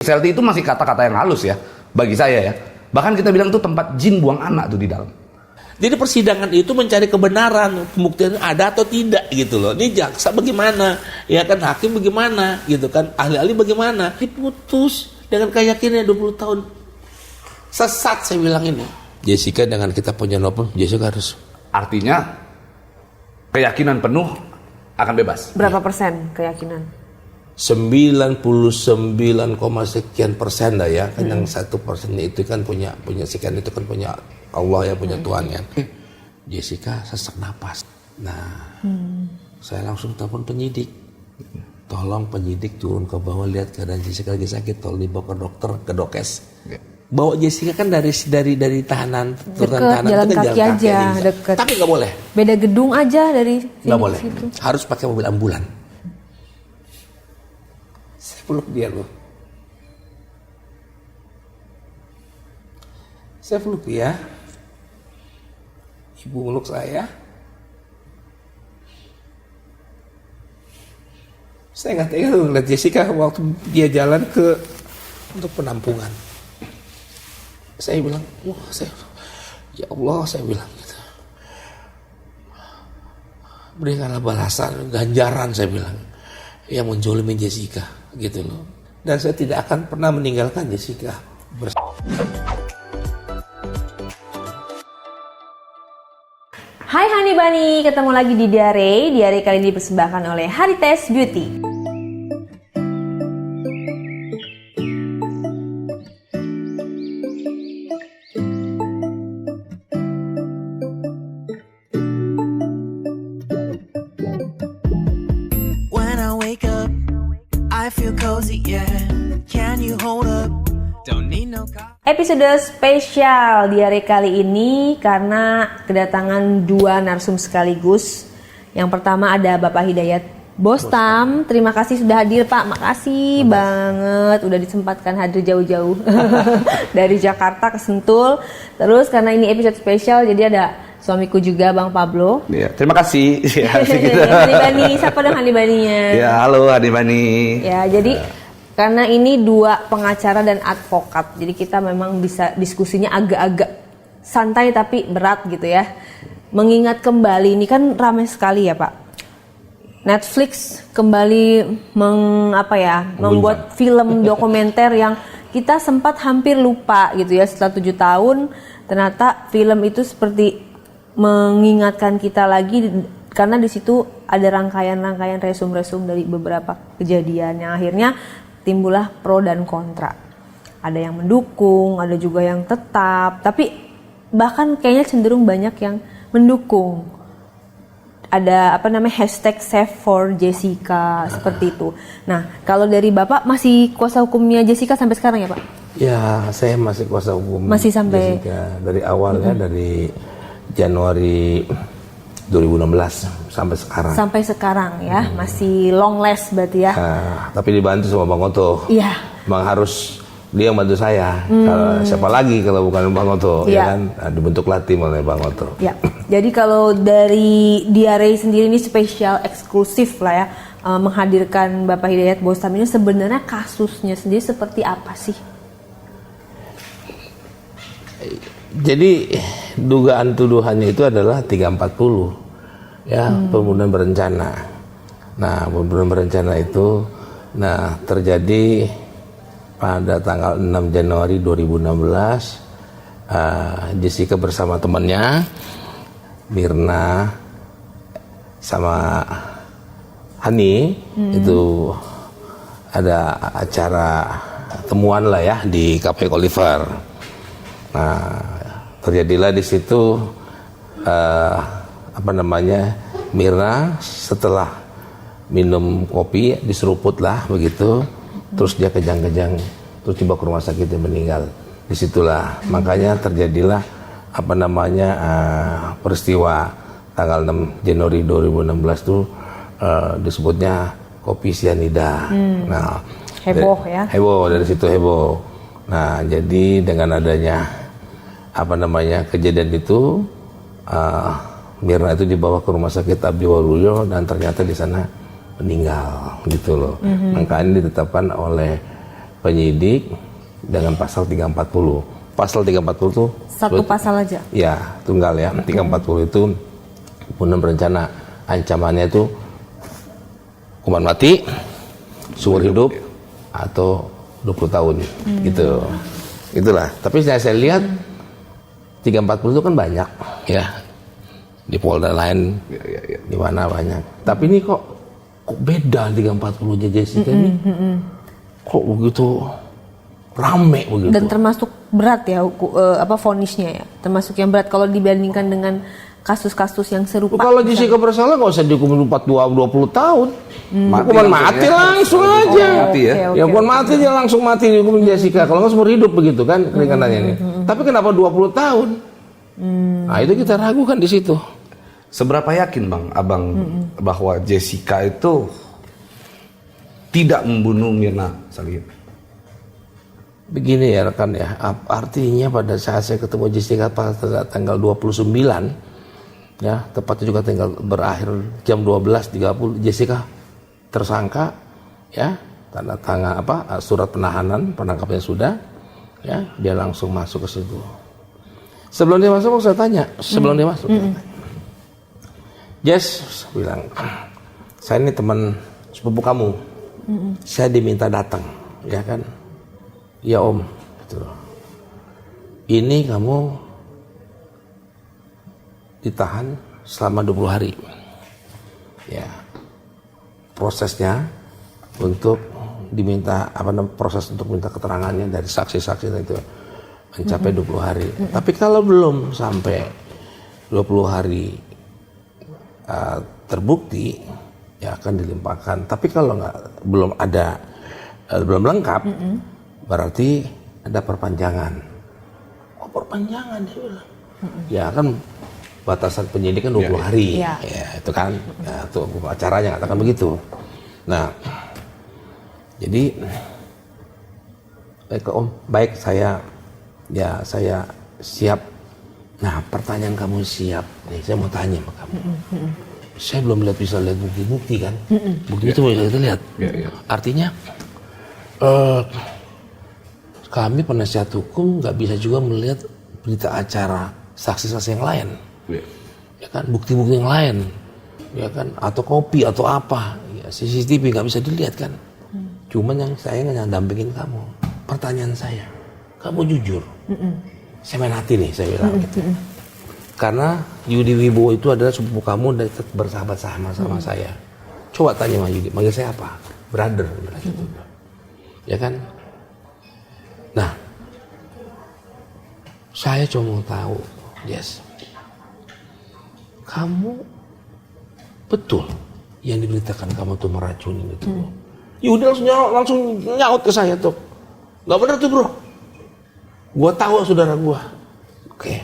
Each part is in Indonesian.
Selti itu masih kata-kata yang halus ya, bagi saya ya. Bahkan kita bilang itu tempat jin buang anak tuh di dalam. Jadi persidangan itu mencari kebenaran, pembuktian ada atau tidak gitu loh. Ini jaksa bagaimana, ya kan, hakim bagaimana gitu kan, ahli-ahli bagaimana. Diputus dengan keyakinan 20 tahun. Sesat saya bilang ini. Jessica dengan kita punya novel, Jessica harus. Artinya keyakinan penuh akan bebas. Berapa persen keyakinan? 99, sekian persen dah ya. Kan yang 1%-nya itu kan punya sekian, itu kan punya Allah ya, punya Tuhan kan. Jessica sesak napas. Nah, saya langsung telepon penyidik. Tolong penyidik turun ke bawah, lihat keadaan Jessica lagi sakit, tolong dibawa ke dokter, ke dokes. Bawa Jessica kan dari tahanan, deket, jalan kaki aja, deket. Tapi nggak boleh. Beda gedung aja dari sini. Nggak boleh. Situ. Harus pakai mobil ambulan. Saya peluk dia loh. Saya peluk dia. Ibu meluk saya. Saya nggak tega ngeliat Jessica waktu dia jalan untuk penampungan. Saya bilang, ya Allah, saya bilang gitu. Berikanlah balasan, ganjaran, saya bilang, yang menjolimi Jessica, gitu loh. Dan saya tidak akan pernah meninggalkan Jessica. Hai Honey Bunny, ketemu lagi di Diare. Diare kali ini dipersembahkan oleh Harites Beauty. Episode spesial Diare kali ini karena kedatangan dua narsum sekaligus. Yang pertama ada Bapak Hidayat Bostam. Terima kasih sudah hadir Pak, makasih banget udah disempatkan hadir jauh-jauh dari Jakarta ke Sentul. Terus karena ini episode spesial jadi ada suamiku juga Bang Pablo. Ya, terima kasih. Hani Bani, siapa dong Hani Baninya? Ya, halo Hani Bani. Ya, jadi karena ini dua pengacara dan advokat, jadi kita memang bisa diskusinya agak-agak santai tapi berat gitu ya. Mengingat kembali, ini kan ramai sekali ya Pak. Netflix kembali membuat film dokumenter yang kita sempat hampir lupa gitu ya. Setelah 7 tahun, ternyata film itu seperti mengingatkan kita lagi, karena di situ ada rangkaian-rangkaian resum-resum dari beberapa kejadian yang akhirnya timbullah pro dan kontra. Ada yang mendukung, ada juga yang tetap, tapi bahkan kayaknya cenderung banyak yang mendukung. Ada hashtag Save for Jessica seperti itu. Nah, kalau dari Bapak masih kuasa hukumnya Jessica sampai sekarang ya Pak? Ya, saya masih kuasa hukum. Masih sampai Jessica dari awal ya, dari Januari 2016 sampai sekarang. Sampai sekarang ya, masih long last berarti ya. Tapi dibantu sama Bang Oto. Iya. Bang harus dia yang bantu saya. Kalau siapa lagi kalau bukan Bang Oto, ya kan? Dibentuklah tim oleh Bang Oto. Ya. Jadi kalau dari Diare sendiri ini spesial eksklusif lah ya, menghadirkan Bapak Hidayat Bostam ini, sebenarnya kasusnya sendiri seperti apa sih? Jadi dugaan tuduhannya itu adalah 340 ya, pembunuhan berencana. Nah, pembunuhan berencana itu terjadi pada tanggal 6 Januari 2016. Jessica bersama temannya Mirna sama Hani itu ada acara temuan lah ya di Cafe Oliver. Nah, terjadilah di situ Mirna setelah minum kopi diseruput lah begitu, terus dia kejang-kejang, terus dibawa ke rumah sakit, dia meninggal. Disitulah makanya terjadilah peristiwa tanggal 6 Januari 2016 itu disebutnya kopi sianida. Nah, heboh ya. Heboh, dari situ heboh. Nah, jadi dengan adanya kejadian itu, Mirna itu dibawa ke rumah sakit Abdi Waluyo dan ternyata di sana meninggal gitu loh. Makanya ditetapkan oleh penyidik dengan pasal 340. Pasal 340 itu Satu pasal aja. ya, tunggal ya. 340 itu pembunuhan berencana. Ancamannya itu hukuman mati, seumur hidup, atau 20 tahun gitu. Itulah. Tapi saya lihat 340 itu kan banyak ya. Di Polda lain di mana banyak. Tapi ini kok beda 340 Jessica ini. Kok begitu rame begitu. Dan termasuk berat ya vonisnya ya. Termasuk yang berat kalau dibandingkan dengan kasus-kasus yang serupa. Kalau Jessica bersalah nggak usah dihukum 20 tahun. Hukuman mati ya. langsung aja. Mati ya. Ya hukuman mati dia langsung mati dihukum Jessica. Kalau nggak seumur hidup begitu kan keringanannya ini. Tapi kenapa 20 tahun? Nah itu kita ragukan di situ. Seberapa yakin Bang Abang bahwa Jessica itu tidak membunuh Mirna Salihin? Begini ya rekan ya, artinya pada saat saya ketemu Jessica pada tanggal 29 ya, tepatnya juga tinggal berakhir jam 12.30, Jessica tersangka ya, tanda tangan surat penahanan, penangkapannya sudah ya, dia langsung masuk ke situ. Sebelum dia masuk saya tanya, dia masuk Jess bilang, saya ini teman sepupu kamu, saya diminta datang ya kan. Ya Om, gitu. Ini kamu ditahan selama 20 hari. Ya, prosesnya untuk diminta proses untuk minta keterangannya dari saksi-saksi itu mencapai 20 hari. Tapi kalau belum sampai 20 hari terbukti, ya akan dilimpahkan. Tapi kalau belum lengkap. Berarti ada perpanjangan. Oh perpanjangan dia bilang. Ya kan batasan penyidikan 20 hari. Ya itu kan. Ya, itu acaranya katakan begitu. Nah, jadi Om, baik saya siap. Nah pertanyaan kamu siap. Nih saya mau tanya sama kamu. Saya belum bisa lihat bukti-bukti kan. Bukti itu bisa kita lihat. Artinya kami penasihat hukum nggak bisa juga melihat berita acara saksi-saksi yang lain, ya kan, bukti-bukti yang lain, ya kan, atau kopi atau apa, ya, CCTV nggak bisa dilihat kan. Cuman yang saya nggak dampingin kamu. Pertanyaan saya, kamu jujur? Saya main hati nih, saya bilang gitu. Karena Yudi Wibowo itu adalah sepupu kamu dan bersahabat sama saya. Coba tanya sama Yudi, manggil saya apa? Brother, gitu. Ya kan? Nah, saya cuma mau tahu, Jess, kamu betul yang diberitakan kamu tuh meracunin itu? Yudi langsung nyaut ke saya tuh, nggak benar tuh bro. Gua tahu saudara gua. Oke,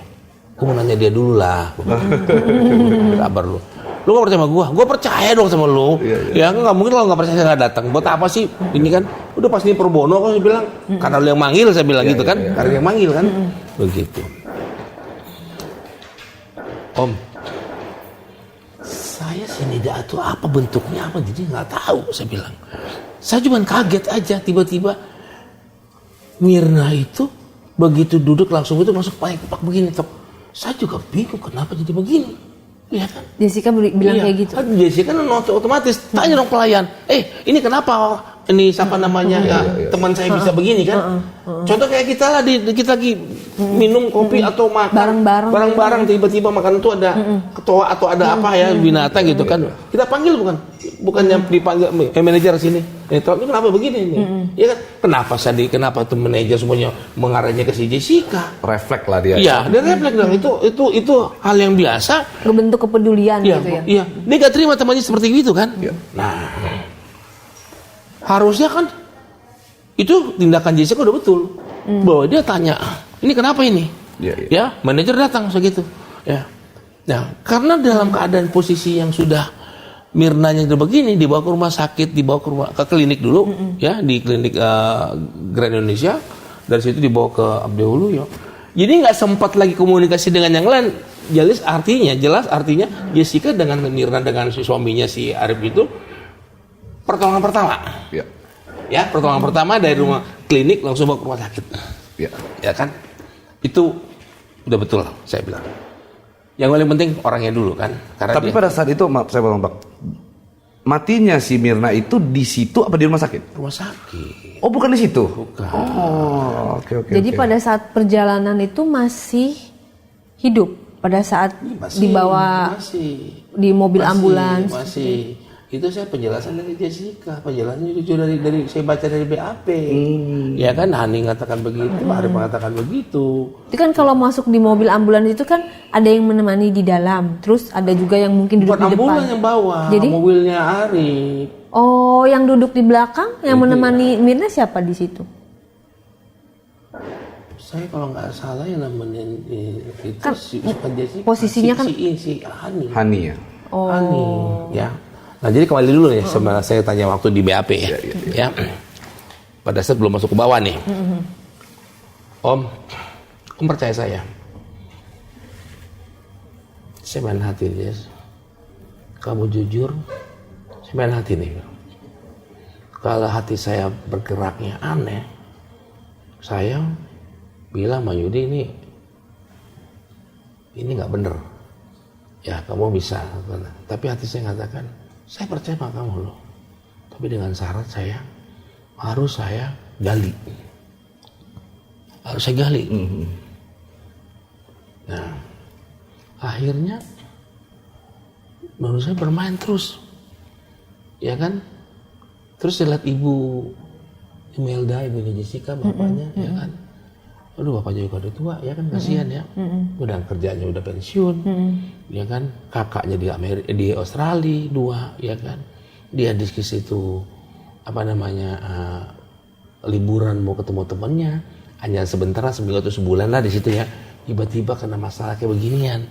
gua mau nanya dia dulu lah. Sabar lu. Lu gak percaya sama gue percaya dong sama lu. Ya nggak mungkin kalau nggak percaya saya nggak datang. Buat apa sih ini kan? Udah pas ini pro bono kok saya bilang. Karena lu yang manggil saya bilang gitu kan. Karena yang manggil kan. Begitu. Om, saya sini tuh apa bentuknya apa jadi nggak tahu saya bilang. Saya cuma kaget aja tiba-tiba Mirna itu begitu duduk langsung itu masuk pakai kepak begini tok. Saya juga bingung kenapa jadi begini. Iya kan? Jessica bilang kayak gitu. Jessica kan otomatis tanya dong pelayan. Ini kenapa? Ini siapa namanya? Teman saya bisa begini kan? Contoh kayak kita lah kita lagi minum kopi atau makan bareng-bareng tiba-tiba makan itu ada ketua atau ada apa ya binatang gitu kan? Kita panggil bukannya dipanggil manajer sini. Ini kenapa begini ini? Ya kan? Kenapa tuh manajer semuanya mengarahnya ke si Jessica? Refleks lah dia. Iya, dia refleks dong. Itu hal yang biasa. Bentuk kepedulian gitu ya. Iya, dia gak terima temannya seperti itu kan? Nah, harusnya kan itu tindakan Jessica udah betul. Bahwa dia tanya, ini kenapa ini? Ya, manajer datang segitu. Ya. Nah, karena dalam keadaan posisi yang sudah Mirnanya itu begini, dibawa ke rumah sakit, ke klinik dulu, ya di klinik Grand Indonesia. Dari situ dibawa ke Abdiwaluyo. Jadi nggak sempat lagi komunikasi dengan yang lain. Jelas artinya Jessica dengan Mirna dengan si suaminya si Arif itu pertolongan pertama. Ya, pertolongan pertama dari rumah klinik langsung bawa ke rumah sakit. Ya. Ya kan? Itu udah betul saya bilang. Yang paling penting orangnya dulu kan. Karena Tapi pada saat itu, maaf saya potong Pak, matinya si Mirna itu di situ apa di rumah sakit? rumah sakit. Oh bukan di situ? Bukan. Oh oke. Jadi pada saat perjalanan itu masih hidup pada saat dibawa di mobil ambulans. Masih. Itu saya penjelasan dari Jessica, penjelasan itu dari saya baca dari BAP. Ya kan Hani mengatakan begitu, Arif mengatakan begitu. Itu kan kalau masuk di mobil ambulans itu kan ada yang menemani di dalam, terus ada juga yang mungkin duduk Bukan di depan. ambulans yang bawa, Jadi mobilnya Arif. oh, yang duduk di belakang yang menemani Mirna siapa di situ? Saya kalau nggak salah yang nemenin itu Kan, bukan Jessica. posisinya kan- si Hani. Hani ya. Oh. Hani, ya. Nah jadi kembali dulu nih, sebenarnya saya tanya waktu di BAP ya. Pada saat belum masuk ke bawah nih, Om percaya saya main hati Jess. Kamu jujur, saya main hati nih. Kalau hati saya bergeraknya aneh, saya bilang sama Yudi ini nggak bener. Ya kamu bisa, tapi hati saya mengatakan, saya percaya sama kamu loh. Tapi dengan syarat harus saya gali. Harus saya gali. Nah, akhirnya menurut saya bermain terus. Ya kan? Terus saya lihat ibu Imelda, ibunya Jessica, bapaknya, ya kan? Aduh, bapaknya juga udah tua, ya kan, kasihan ya. Udah kerjanya udah pensiun, ya kan. Kakaknya di Australia 2, ya kan. Dia di situ liburan mau ketemu temannya, hanya sebentar, seminggu atau sebulan lah di situ ya. Tiba-tiba kena masalah kayak beginian.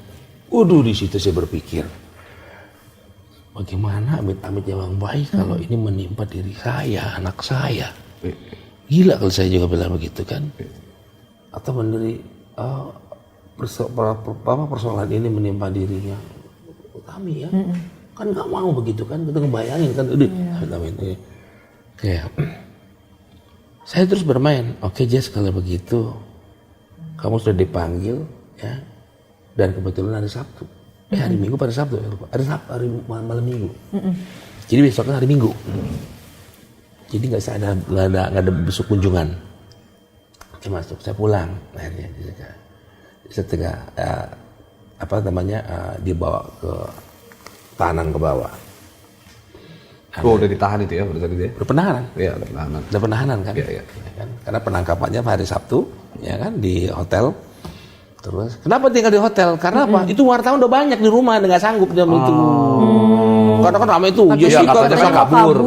Waduh, di situ saya berpikir, bagaimana amit-amit yang baik kalau ini menimpa diri saya, anak saya. Gila kalau saya juga bilang begitu kan. Atau persoalan ini menimpa dirinya kami ya. Kan nggak mau begitu kan, kita ngebayangin kan, kayak saya terus bermain. Oke Jess, kalau begitu kamu sudah dipanggil ya, dan kebetulan hari Sabtu, hari Minggu pada Sabtu, hari malam Minggu. Jadi besoknya hari Minggu. Jadi nggak ada besok kunjungan. Saya masuk, saya pulang akhirnya setelah dibawa ke tahanan ke bawah. Udah ditahan itu ya pada saat itu ya? Udah penahanan. Iya, udah penahanan. Udah penahanan kan? Iya. Ya kan? Karena penangkapannya hari Sabtu, ya kan, di hotel. Terus, kenapa tinggal di hotel? Karena apa? Itu wartawan udah banyak di rumah, nggak sanggup jam itu. Karena kan ramai itu, Jessica kabur.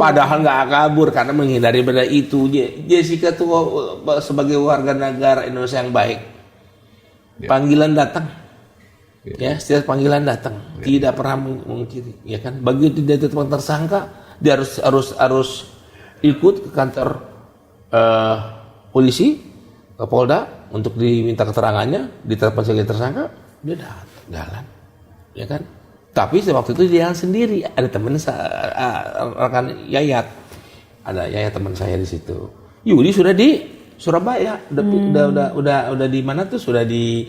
Padahal nggak kabur karena menghindari benda itu. Jessica tuh sebagai warga negara Indonesia yang baik. Panggilan datang. Ya, setiap panggilan datang, tidak pernah mengkiri, ya kan? Begitu dia tetap tersangka, dia harus ikut ke kantor polisi, ke Polda untuk diminta keterangannya, ditetapkan sebagai tersangka, dia jalan, ya kan? Tapi waktu itu dia jalan sendiri, ada teman rekan Yayat, ada Yayat teman saya di situ. Yudi sudah di Surabaya, udah di mana tuh? Sudah di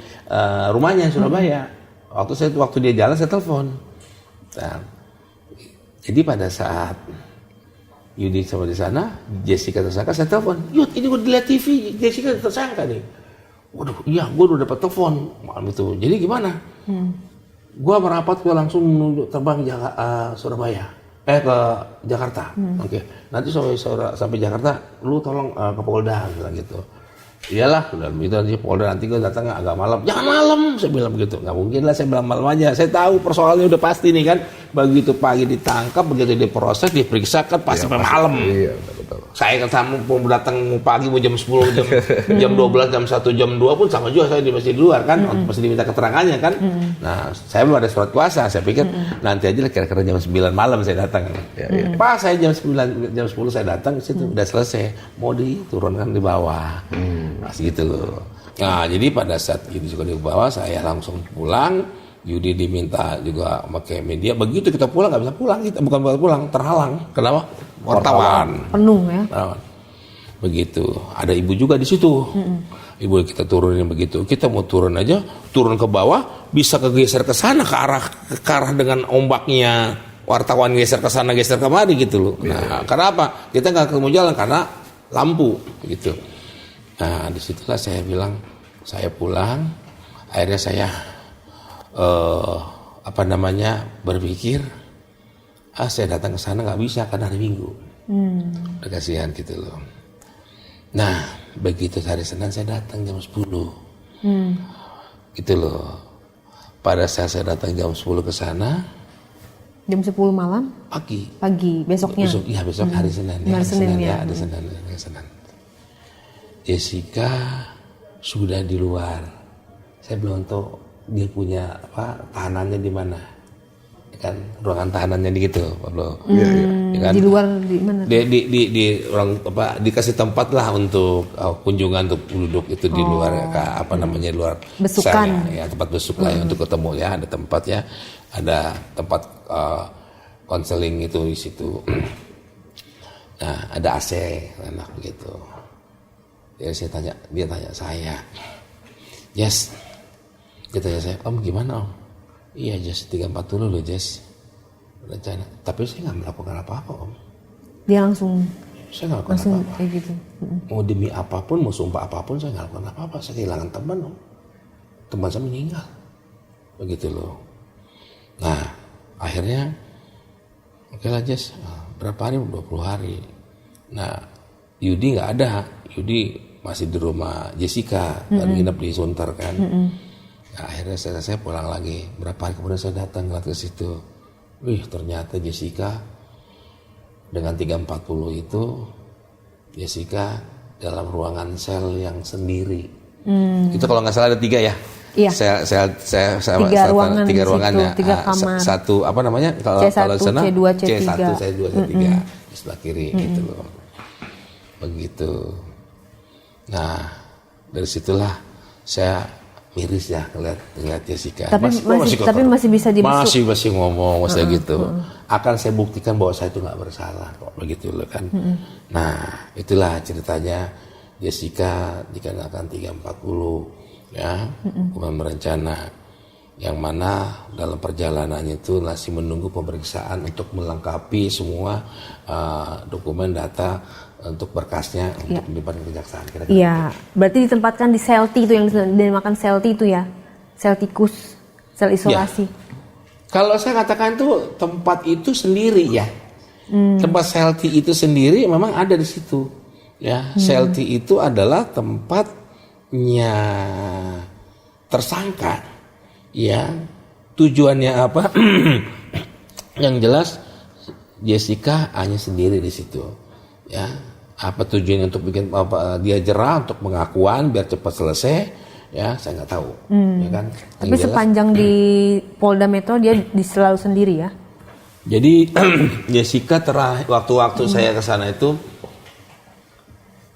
rumahnya Surabaya. Waktu dia jalan saya telepon. Nah, jadi pada saat Yudi sama di sana, Jessica tersangka, saya telepon. Yud, ini gue dilihat TV, Jessica tersangka nih. Waduh, iya, gue udah dapat telepon malam itu. Jadi gimana? Gue merapat, gue langsung menuju terbang Surabaya, ke Jakarta. Oke, nanti sampai Jakarta, lu tolong ke Polda gitu. Iyalah, udah itu nanti Polda, nanti gue datang agak malam. Jangan malam, saya bilang begitu. Nggak mungkin lah, saya bilang malam aja. Saya tahu persoalannya udah pasti nih kan. Begitu pagi ditangkap, begitu diproses, diperiksa kan pasti sampai malam. Iya, betul. Saya kan mau datang pagi mau jam 10, jam 12, jam 1, jam 2 pun sama juga saya masih di luar kan. Masih diminta keterangannya kan. Nah, saya belum ada surat kuasa. Saya pikir nanti aja lah kira-kira jam 9 malam saya datang. Pas saya jam 9, jam 10 saya datang, situ udah selesai. Mau diturunkan di bawah. Masih gitu loh. Nah, jadi pada saat itu juga di bawah, saya langsung pulang. Yudi diminta juga pakai media. Begitu kita pulang nggak bisa pulang, kita bukan pulang, terhalang. Kenapa? Wartawan. Penuh ya. begitu. Ada ibu juga di situ. Ibu kita turunin begitu. Kita mau turun aja, turun ke bawah, bisa kegeser ke sana ke arah dengan ombaknya. Wartawan geser ke sana, geser kemari gitu loh. Nah, karena apa? Kita nggak ketemu jalan karena lampu gitu. Nah, disitulah saya bilang, saya pulang. Akhirnya saya berpikir, saya datang ke sana nggak bisa karena hari Minggu. Udah kasihan gitu loh. Nah, begitu hari Senin saya datang jam 10. Gitu loh. Pada saat saya datang jam 10 ke sana, jam 10 malam? Pagi, Besoknya? Besok hari Senin ya. Hari Senin ya. Ada Senin. Jessica sudah di luar. Saya belum tahu dia punya tahanannya di mana. Kan ruangan tahanannya gitu, Pablo. Ya kan? Di luar di mana? Di orang dikasih tempat lah untuk kunjungan untuk duduk itu di luar luar besukan ya, tempat besuk lah ya, untuk ketemu ya, ada tempat ya, ada tempat konseling itu di situ. Nah, ada AC enak begitu. Dia tanya saya, Jess, dia tanya saya, Om gimana Om? Iya Jess, 340 loh Jess rencana. Tapi saya gak melakukan apa-apa Om. Dia langsung saya gak melakukan apa-apa kayak gitu. Mau demi apapun, mau sumpah apapun, saya gak melakukan apa-apa. Saya kehilangan teman Om. Teman saya meninggal. Begitu loh. Nah akhirnya oke lah Jess, berapa hari? 20 hari. Nah Yudi gak ada. Yudi masih di rumah Jessica, dan nginep di Sunter kan. Nah, akhirnya saya pulang lagi. Berapa hari kemudian saya datang ke situ. Wih, ternyata Jessica dengan 340 itu, Jessica dalam ruangan sel yang sendiri. Itu kalau nggak salah ada 3 ya. Iya. Tiga ruangannya. 3 kamar. Satu apa namanya? Kalau sana C2, C3. C2, C3 di sebelah kiri gitu loh. Begitu. Nah, dari situlah saya miris ya ngeliat Jessica. Tapi masih bisa dibesuk. Masih ngomong gitu. Akan saya buktikan bahwa saya itu nggak bersalah kok, begitu loh kan. Nah, itulah ceritanya Jessica dikenakan 340 ya, hukuman berencana. Yang mana dalam perjalanannya itu masih menunggu pemeriksaan untuk melengkapi semua dokumen data untuk berkasnya untuk dilimpahkan ke kejaksaan. Iya, berarti ditempatkan di sel T itu yang dinamakan sel T itu ya, sel tikus, sel isolasi. Ya. Kalau saya katakan itu tempat itu sendiri ya, tempat sel T itu sendiri memang ada di situ. Ya, sel T itu adalah tempatnya tersangka. Ya, tujuannya apa? Yang jelas Jessica hanya sendiri di situ. Ya, apa tujuannya untuk bikin dia jerah untuk pengakuan biar cepat selesai? Ya, saya nggak tahu. Ya kan? Tapi sepanjang di Polda Metro dia selalu sendiri ya. Jadi Jessica waktu saya ke sana itu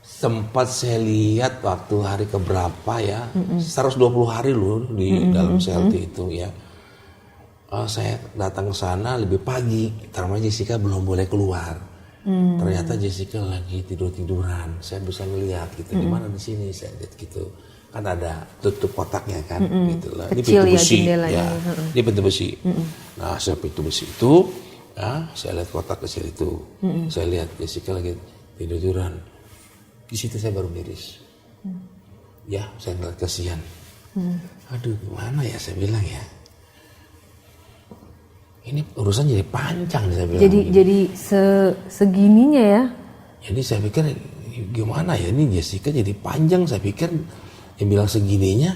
sempat saya lihat waktu hari keberapa ya, 120 hari loh di dalam sel itu ya. Saya datang ke sana lebih pagi, karena Jessica belum boleh keluar. Ternyata Jessica lagi tiduran. Saya bisa melihat gitu, di mana di sini saya lihat gitu. Kan ada tutup kotaknya kan, gitu lah. Ini pintu besi ya. Ini pintu besi. Nah, saya pintu besi itu, ya, saya lihat kotak kecil itu. Saya lihat Jessica lagi tiduran. Di situ saya baru miris. Ya, saya ngeliat kasihan. Aduh, gimana ya saya bilang ya. Ini urusan jadi panjang saya bilang. Jadi segininya ya. Jadi saya pikir gimana ya ini Jessica jadi panjang, saya pikir yang bilang segininya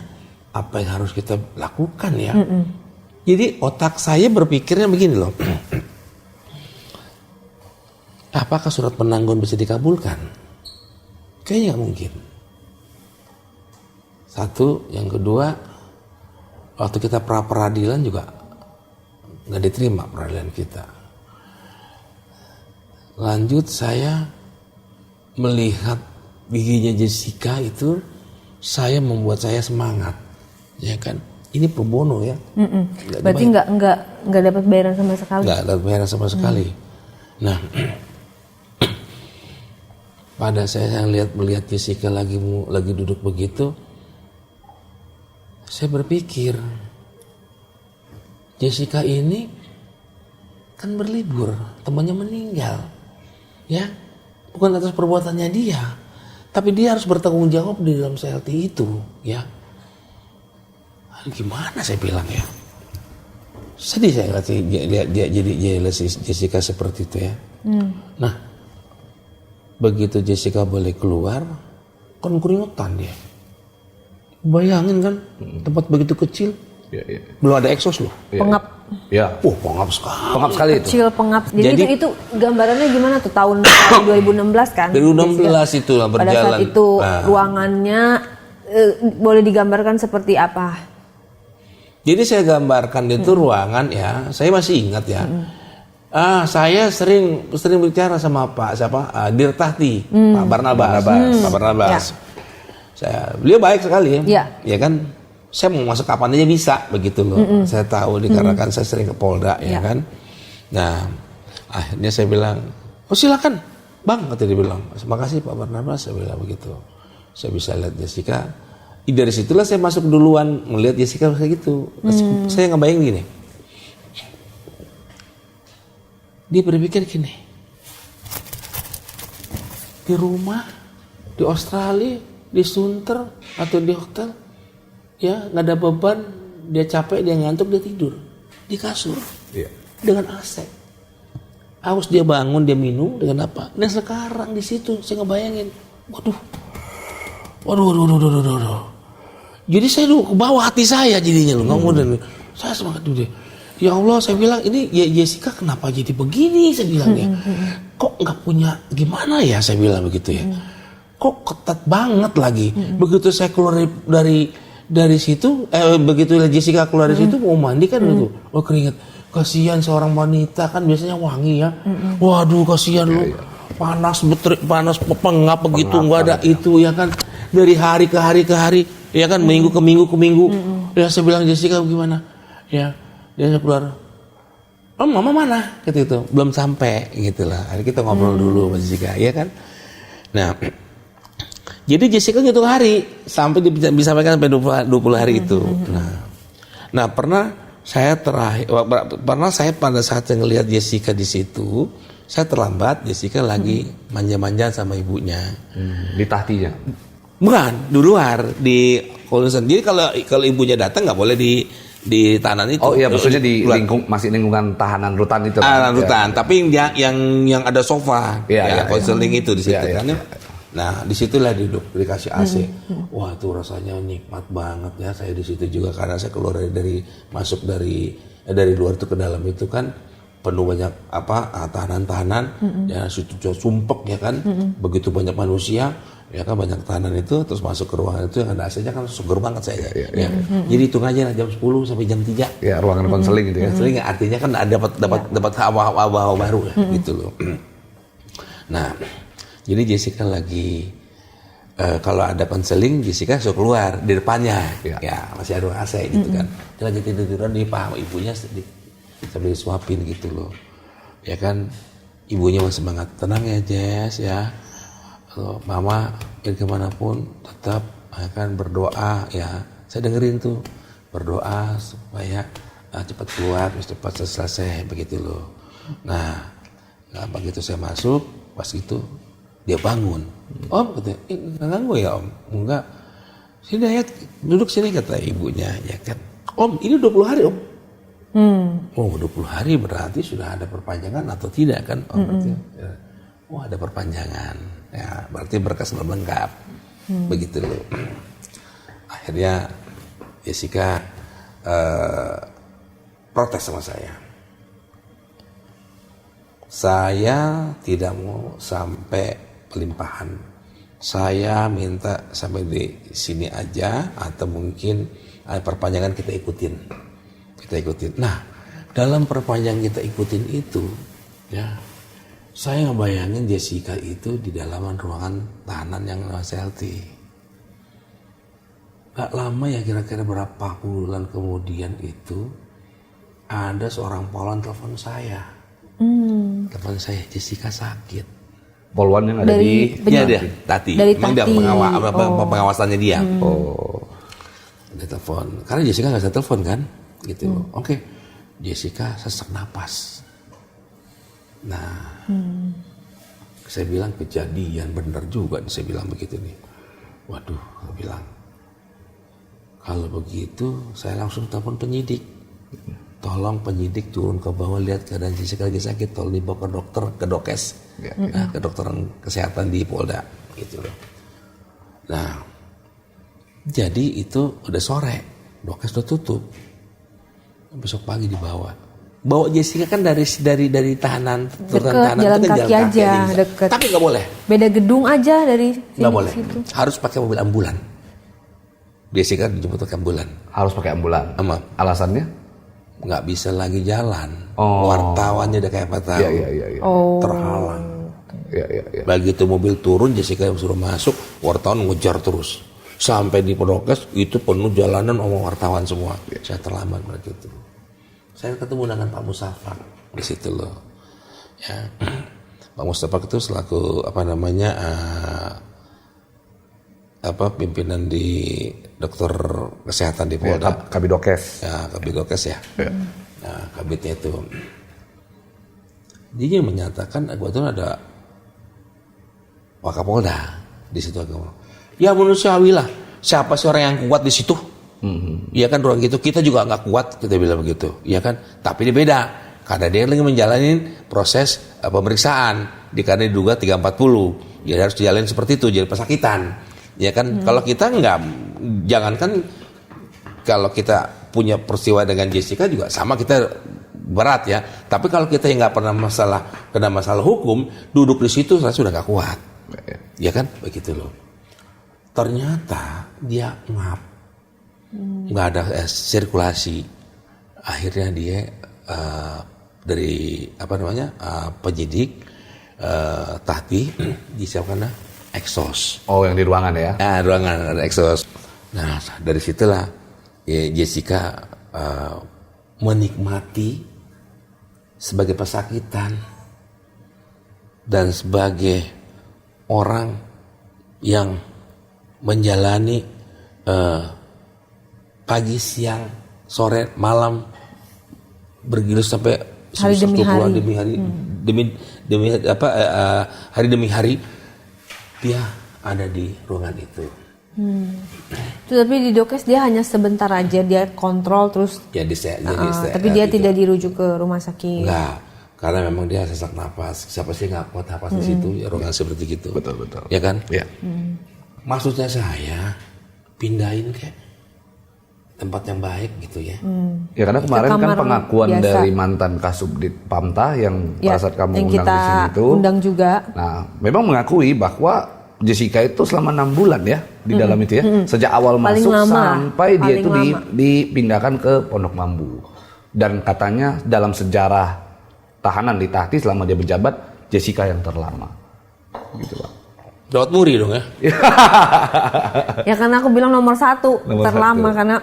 apa yang harus kita lakukan ya. Jadi otak saya berpikirnya begini loh. Apakah surat penangguhan bisa dikabulkan? Kayaknya nggak mungkin. Satu, yang kedua, waktu kita pra-peradilan juga nggak diterima peradilan kita. Lanjut saya melihat giginya Jessica itu, saya membuat saya semangat, ya kan? Ini pro bono ya. Berarti nggak dapat bayaran sama sekali. Nggak dapat bayaran sama sekali. Nah, pada saya melihat Jessica lagi duduk begitu, saya berpikir Jessica ini kan berlibur, temannya meninggal, ya, bukan atas perbuatannya dia, tapi dia harus bertanggung jawab di dalam CLT itu, ya. Gimana saya bilang ya? Sedih saya lihat dia jadi Jessica seperti itu ya. Nah, begitu Jessica boleh keluar, kan keringetan dia. Bayangin kan, tempat begitu kecil, belum ada eksos loh. Pengap. Ya. Pengap sekali. Pengap sekali itu. Kecil pengap. Jadi itu gambarannya gimana tuh tahun 2016 kan? 2016 itu lah berjalan. Pada saat itu ruangannya boleh digambarkan seperti apa? Jadi saya gambarkan itu ruangan ya, saya masih ingat ya. Saya sering bicara sama Pak Dirtahti, Pak Barnabas. Pak Barnabas. Ya. Beliau baik sekali ya. Ya kan, saya mau masuk kapan aja bisa begitu loh. Saya tahu dikarenakan saya sering ke Polda ya kan. Nah, akhirnya saya bilang, oh silakan Bang, kata dia bilang. Makasih Pak Barnabas, saya bilang begitu. Saya bisa lihat Jessica. Dari situlah saya masuk duluan melihat Jessica kayak gitu. Saya ngebayang gini. Dia berpikir gini. Di rumah, di Australia, di Sunter atau di hotel, ya nggak ada beban, dia capek, dia ngantuk, dia tidur di kasur dengan AC. Haus dia bangun, dia minum dengan apa? Dan sekarang di situ saya ngebayangin, waduh. Jadi saya dulu ke bawah hati saya jadinya loh, kemudian saya semangat dulu deh. Ya Allah, saya bilang ini ya Jessica kenapa jadi begini, saya bilang ya. Kok nggak punya gimana ya, saya bilang begitu ya. Kok ketat banget lagi. Begitu saya keluar dari situ, begitu Jessica keluar dari situ mau mandi kan itu, oh keringet. Kasihan seorang wanita kan biasanya wangi ya. Waduh kasihan lu. Panas pengap begitu, nggak ada itu ya kan. Dari hari ke hari ya kan, minggu ke minggu. Ya saya bilang Jessica gimana? Ya dia keluar. Oh mama mana? Gitu itu belum sampai gitulah. Hari kita ngobrol dulu sama Jessica ya kan. Nah, jadi Jessica gitu hari sampai disampaikan sampai 20 hari itu. Nah pernah saya pada saat saya ngelihat Jessica di situ, saya terlambat. Jessica lagi manja-manja sama ibunya. Di tahtinya. Bukan, di luar di kolusan. Jadi kalau ibunya datang nggak boleh di tahanan itu. Oh iya, maksudnya di masih lingkungan tahanan rutan itu. Tahanan rutan, tapi yang ada sofa, konseling itu di situ kan. Nah, disitulah dikasih AC. Wah, itu rasanya nikmat banget ya. Saya di situ juga karena saya keluar dari luar itu ke dalam itu kan penuh banyak tahanan-tahanan, ya situ sumpek ya kan. Begitu banyak manusia. Ya kan banyak tahanan itu, terus masuk ke ruangan itu yang ada AC-nya kan seger banget saya. Ya. Jadi hitung aja lah jam 10 sampai jam 3. Ya, ruangan konseling gitu ya. Konseling artinya kan dapat hawa baru gitu loh. Nah, jadi Jessica lagi kalau ada konseling, Jessica suka keluar di depannya. Ya, masih ada AC gitu kan. Dia lagi tidur-tiduran di paha ibunya sambil disuapin gitu loh. Ya kan, ibunya masih semangat, tenang ya Jess ya. Mama kemanapun tetap akan berdoa ya. Saya dengerin tuh berdoa supaya cepat keluar, cepat selesai begitu loh. Nah begitu saya masuk, pas itu dia bangun. Om katanya, nggak ganggu ya om? Enggak. Sini ya, duduk sini kata ibunya ya kan. Om ini 20 hari om. Oh 20 hari berarti sudah ada perpanjangan atau tidak kan? Om ya. Oh ada perpanjangan. Ya, berarti berkas belum lengkap. Begitu loh. Akhirnya Jessica protes sama saya. Saya tidak mau sampai pelimpahan. Saya minta sampai di sini aja atau mungkin perpanjangan kita ikutin. Nah, dalam perpanjangan kita ikutin itu ya, saya ngebayangin Jessica itu di dalaman ruangan tahanan yang CLT. Gak lama ya, kira-kira berapa bulan kemudian itu ada seorang polwan telepon saya. Telepon saya, Jessica sakit. Poluan yang ada di Iya dia, Tati. Dari Memang dia Tati. pengawasannya dia. Oh. Dia telepon. Karena Jessica nggak bisa telepon kan, gitu. Oke, Jessica sesak napas. Nah, saya bilang kejadian benar juga. Saya bilang begitu nih. Waduh, saya bilang. Kalau begitu, saya langsung telepon penyidik. Tolong penyidik turun ke bawah lihat keadaan Jessica lagi sakit, tolong dibawa ke dokter, ke dokes, nah, ke dokteran kesehatan di Polda, gitu loh. Nah, jadi itu udah sore, dokes udah tutup, besok pagi dibawa. Bawa Jessica kan dari tahanan, Deket, tahanan jalan itu kan kaki aja, deket. Tapi nggak boleh, Beda gedung aja dari sini nggak ke boleh, situ. harus pakai mobil ambulan. Jessica dijemput pakai ambulan, Harus pakai ambulan. Ama. Alasannya? nggak bisa lagi jalan. Oh. Wartawannya udah kayak apa tahu. Iya. Oh. Terhalang. Iya. Begitu mobil turun, Jessica yang suruh masuk, wartawan ngejar terus. Sampai di Podokes itu penuh jalanan sama wartawan semua. Saya terlambat begitu. Saya ketemu dengan Pak Musafak di situ loh. Ya. Pak Musafak itu selaku pimpinan di dokter kesehatan di Polda. Kabidokes. Ya, Kabidokes ya. Nah, kabitnya itu. Dia menyatakan kebetulan ada Wakapolda di situ. Ya manusiawi lah. Siapa sih orang yang kuat di situ? Iya kan orang gitu. Kita juga nggak kuat, kita bilang begitu. Iya kan? Tapi dia beda. Karena dia lagi menjalani proses pemeriksaan. Karena diduga 340. Jadi harus dijalani seperti itu. Jadi pesakitan. Ya kan, kalau kita jangankan kalau kita punya peristiwa dengan Jessica juga sama, kita berat ya. Tapi kalau kita yang nggak pernah kena masalah hukum, duduk di situ saya sudah nggak kuat. Ya kan, begitu loh. Ternyata dia nggak ada sirkulasi. Akhirnya dia dari penyidik Tati disiapkan exhaust. Oh, yang di ruangan ya? Nah, ruangan ada exhaust. Nah, dari situlah Jessica menikmati sebagai pesakitan dan sebagai orang yang menjalani pagi, siang, sore, malam bergilus sampai hari demi hari. Hari demi hari dia ada di ruangan itu. Tapi di Dokes dia hanya sebentar aja, dia kontrol terus. Ya, tapi dia tidak dirujuk ke rumah sakit. Enggak, karena memang dia sesak napas. Siapa sih nggak kuat napas di situ? Ya, ruangan seperti gitu. Betul. Ya kan? Iya. Maksudnya saya pindahin ke tempat yang baik gitu ya. Ya karena kemarin kan kamar pengakuan biasa. dari mantan Kasubdit Pamta yang pada saat kamu yang undang kita di sini itu. undang juga. Nah, memang mengakui bahwa Jessica itu selama 6 bulan ya di dalam itu ya. Sejak awal Paling masuk lama. sampai dia Paling itu lama. dipindahkan ke Pondok Bambu. Dan katanya dalam sejarah tahanan di Tahti selama dia menjabat, Jessica yang terlama. Gitu, Pak. Dawat muri dong ya. Ya karena aku bilang nomor 1 Nomor terlama 1. karena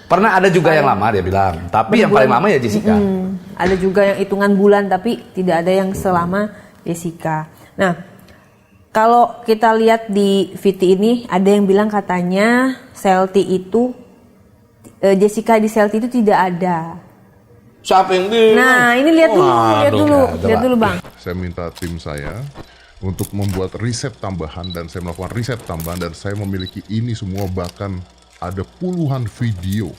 Pernah ada juga yang lama dia bilang, tapi yang paling lama ya Jessica. ada juga yang hitungan bulan tapi tidak ada yang selama Jessica. Nah, kalau kita lihat di VT ini ada yang bilang katanya Jessica di Selti itu tidak ada. Siapa yang bilang? Nah, ini lihat dulu Bang. Saya minta tim saya untuk membuat riset tambahan dan saya melakukan riset tambahan dan saya memiliki ini semua, bahkan ada puluhan video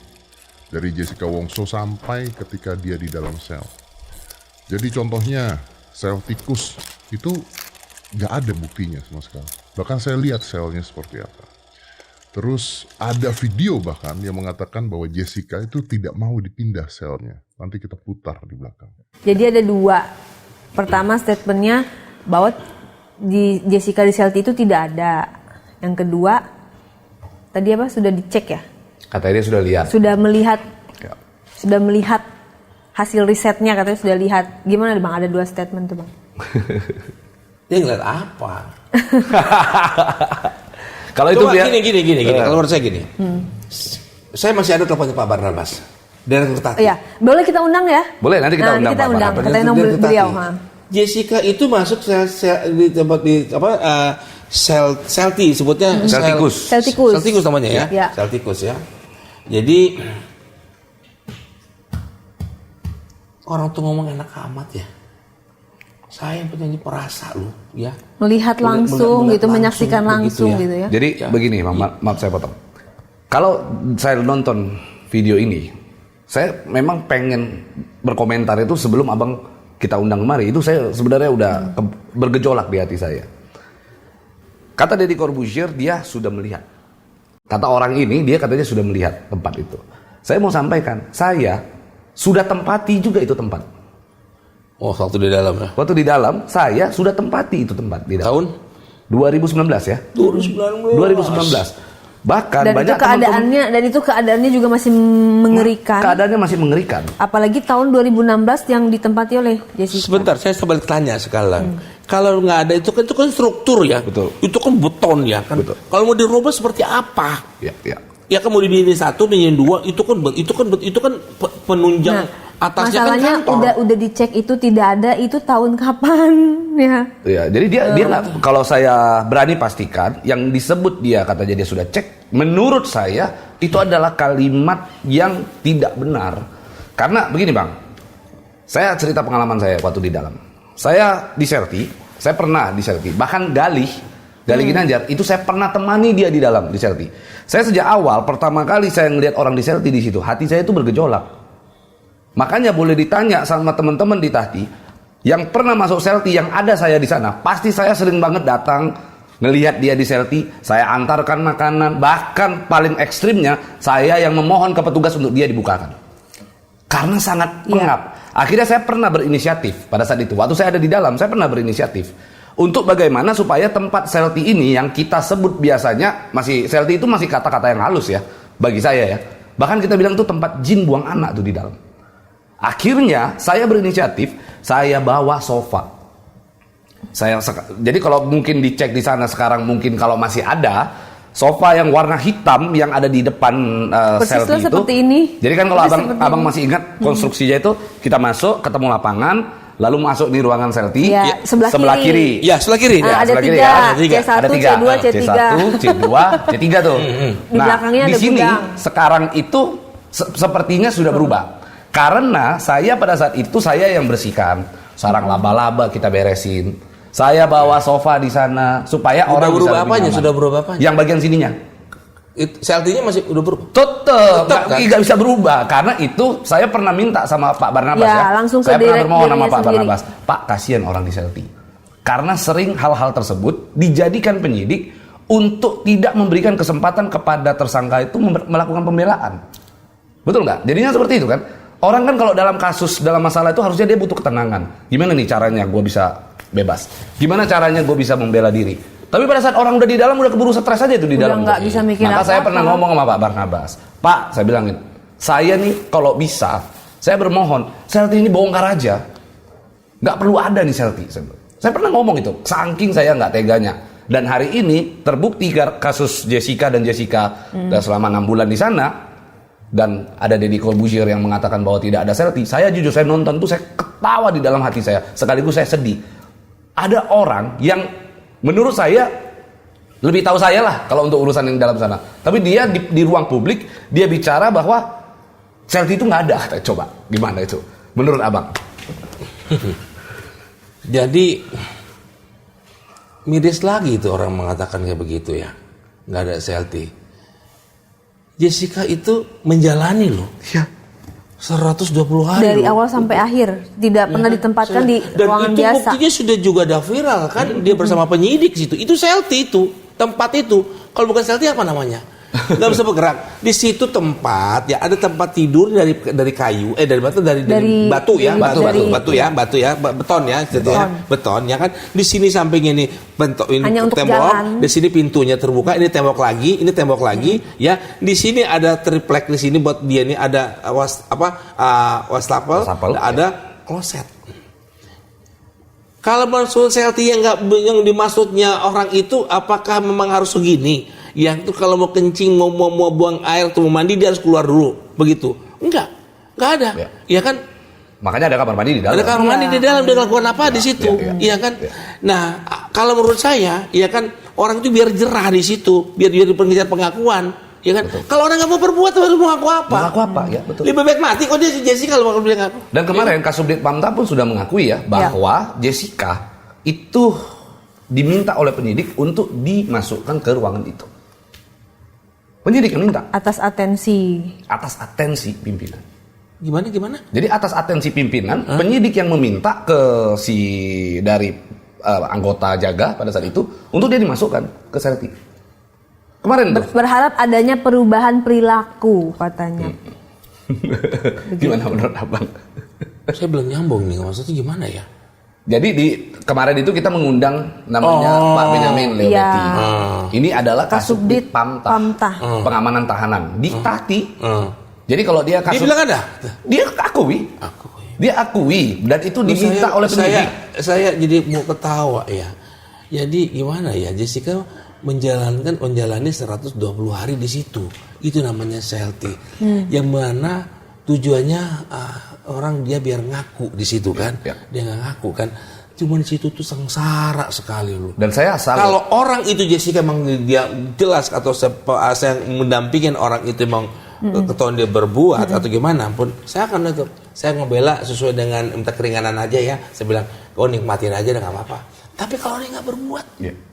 dari Jessica Wongso sampai ketika dia di dalam sel. Jadi contohnya sel tikus itu nggak ada buktinya sama sekali. Bahkan saya lihat selnya seperti apa. Terus ada video bahkan yang mengatakan bahwa Jessica itu tidak mau dipindah selnya. Nanti kita putar di belakang. Jadi ada 2. Pertama statementnya bahwa di Jessica di Selti itu tidak ada. Yang kedua tadi apa sudah dicek ya? Katanya dia sudah lihat. Sudah melihat. Ya. Sudah melihat hasil risetnya, katanya sudah lihat. Gimana Bang? Ada 2 statement tuh Bang. Dia ngeliat apa? Kalau itu Coba gini. Kalau menurut saya gini. Saya masih ada teleponnya Pak Barnabas. Dari Tati. Iya, boleh kita undang ya? Boleh, nanti kita undang Pak Kita undang. Barnabas. Katanya Dari nomor Tati. beliau. Jessica itu masuk di tempat Celti sebutnya Celticus namanya ya. Ya. Celticus ya. Jadi orang tuh ngomong enak amat ya. Saya penyanyi perasa loh ya. Melihat langsung gitu, menyaksikan langsung begitu gitu ya. Jadi begini, maaf saya potong. Kalau saya nonton video ini, saya memang pengen berkomentar itu sebelum abang kita undang kemari. Itu saya sebenarnya udah bergejolak di hati saya. Kata Deddy Corbuzier, dia sudah melihat. Kata orang ini, dia katanya sudah melihat tempat itu. Saya mau sampaikan, saya sudah tempati juga itu tempat. Oh, waktu di dalam ya. Waktu di dalam, saya sudah tempati itu tempat di dalam. Tahun 2019 ya. 2019. Bahkan Dan banyak itu keadaannya juga masih mengerikan. Keadaannya masih mengerikan. Apalagi tahun 2016 yang ditempati oleh Jessica. Sebentar, saya balik tanya sekarang. Kalau nggak ada itu kan struktur ya. Betul. Itu kan beton ya kan. Betul. Kalau mau dirubah seperti apa? Ya. Ya kan mau didiriin 1, didiriin 2, itu kan penunjang atasnya kan masalahnya kantor. udah dicek itu tidak ada, itu tahun kapan ya? Ya, jadi dia nggak, kalau saya berani pastikan yang disebut dia katanya dia sudah cek, menurut saya itu adalah kalimat yang tidak benar. Karena begini bang, saya cerita pengalaman saya waktu di dalam. Saya di Celti, saya pernah di Celti, bahkan Galih Ginanjar itu saya pernah temani dia di dalam di Celti. Saya sejak awal pertama kali saya ngelihat orang di Celti di situ, hati saya itu bergejolak. Makanya boleh ditanya sama teman-teman di Tahti yang pernah masuk Celti, yang ada saya di sana, pasti saya sering banget datang ngelihat dia di Celti, saya antarkan makanan, bahkan paling ekstrimnya saya yang memohon ke petugas untuk dia dibukakan. Karena sangat pengap. Akhirnya saya pernah berinisiatif pada saat itu. Waktu saya ada di dalam, saya pernah berinisiatif untuk bagaimana supaya tempat Celti ini yang kita sebut biasanya Celti itu masih kata-kata yang halus ya bagi saya ya. Bahkan kita bilang itu tempat jin buang anak tuh di dalam. Akhirnya saya berinisiatif, saya bawa sofa. Jadi kalau mungkin dicek di sana sekarang, mungkin kalau masih ada sofa yang warna hitam yang ada di depan Celti itu. Seperti ini. Jadi kan kalau abang masih ingat konstruksinya itu, kita masuk ketemu lapangan, lalu masuk di ruangan Celti, ya, sebelah kiri. Ya, sebelah kiri. Nah, ada kiri tiga, ya. C1, Ada tiga. C2, C3. C1, C2, C3 tuh. Di belakangnya di ada sini gudang. sekarang itu sepertinya sudah berubah. Karena saya pada saat itu saya yang bersihkan, sarang laba-laba kita beresin. Saya bawa sofa di sana supaya orang bisa lebih nyaman. Sudah berubah apanya? Yang bagian sininya. Celtinya masih udah berubah. Tetap kan? nggak bisa berubah karena itu saya pernah minta sama Pak Barnabas ya. Langsung saya ke pernah bermohon sama Pak sendiri. Barnabas, Pak kasihan orang di Celti. Karena sering hal-hal tersebut dijadikan penyidik untuk tidak memberikan kesempatan kepada tersangka itu melakukan pembelaan. Betul nggak? Jadinya seperti itu kan? Orang kan kalau dalam kasus, dalam masalah itu harusnya dia butuh ketenangan. Gimana nih caranya gue bisa bebas? Gimana caranya gue bisa membela diri? Tapi pada saat orang udah di dalam, udah keburu stres aja itu di dalam. Nggak bisa mikir Maka saya apa-apa. pernah ngomong sama Pak Barnabas, Pak, saya bilangin, saya nih kalau bisa, saya bermohon, Celti ini bongkar aja. Nggak perlu ada nih Celti. Saya pernah ngomong itu, saking saya nggak teganya. Dan hari ini terbukti kasus Jessica dan selama 6 bulan di sana. Dan ada Deddy Corbuzier yang mengatakan bahwa tidak ada Celti. Saya jujur, saya nonton tuh saya ketawa di dalam hati saya. Sekaligus saya sedih. Ada orang yang menurut saya lebih tahu saya lah kalau untuk urusan yang dalam sana. Tapi dia di ruang publik dia bicara bahwa Celti itu nggak ada. Coba gimana itu menurut abang? Jadi miris lagi itu orang mengatakan kayak begitu ya. Nggak ada Celti. Jessica itu menjalani loh. Ya. 120 hari Dari loh. awal sampai akhir tidak pernah ditempatkan di Dan ruangan itu biasa. buktinya sudah juga ada viral kan, dia bersama penyidik situ. Itu Celti itu, tempat itu. Kalau bukan Celti apa namanya? Nggak bisa bergerak. Di situ tempat ya, ada tempat tidur dari kayu, dari batu ya, batu ya, beton ya, gitu ya, beton ya kan. Di sini sampingnya ini bentuk ini Hanya untuk tembok, jalan. di sini pintunya terbuka, ini tembok lagi, ya. Di sini ada triplek di sini buat dia ini ada wastafel, ada kloset. Kalau maksud Celti yang dimaksudnya orang itu, apakah memang harus begini? Yang tuh kalau mau kencing, mau buang air, atau mau mandi dia harus keluar dulu, begitu? Enggak ada, ya kan? Makanya ada kamar mandi di dalam. Ada kamar mandi di dalam, dia lakukan apa di situ, iya kan? Nah, kalau menurut saya, iya kan, orang itu biar jerah di situ, biar pengejar pengakuan, iya kan? Kalau orang nggak mau berbuat, harus mengaku apa? Mengaku apa, ya betul. Lebih baik mati kok dia si Jessica kalau mau bilang ngaku. Dan kemarin Kasubdit Pamta pun sudah mengakui ya bahwa Jessica itu diminta oleh penyidik untuk dimasukkan ke ruangan itu. Penyidik yang minta. Atas atensi Pimpinan. Gimana? Jadi atas atensi pimpinan, penyidik yang meminta ke si dari anggota jaga pada saat itu untuk dia dimasukkan ke Selti. Kemarin tuh. Berharap adanya perubahan perilaku katanya. Gimana menurut abang? Saya belum nyambung nih, maksudnya gimana ya? Jadi kita mengundang namanya Pak Benyamin Leonetti. Iya. Ini adalah Kasubdit Kasubdit Pamta, pengamanan tahanan di Tati. Jadi kalau dia Dia bilang ada? dia akui. Dia akui dan itu diminta oleh penyidik. Saya jadi mau ketawa ya. Jadi gimana ya, Jessica menjalani 120 hari di situ. Itu namanya Selti. Yang mana tujuannya orang dia biar ngaku di situ kan. Dia nggak ngaku kan. Cuma di situ tuh sengsara sekali loh. Dan saya salut. Kalau orang itu Jessica memang dia jelas atau saya mendampingin orang itu memang ketahuan dia berbuat atau gimana pun, saya akan tetap saya ngebela sesuai dengan minta keringanan aja ya. Saya bilang, oh nikmatin aja udah nggak apa-apa. Tapi kalau dia nggak berbuat,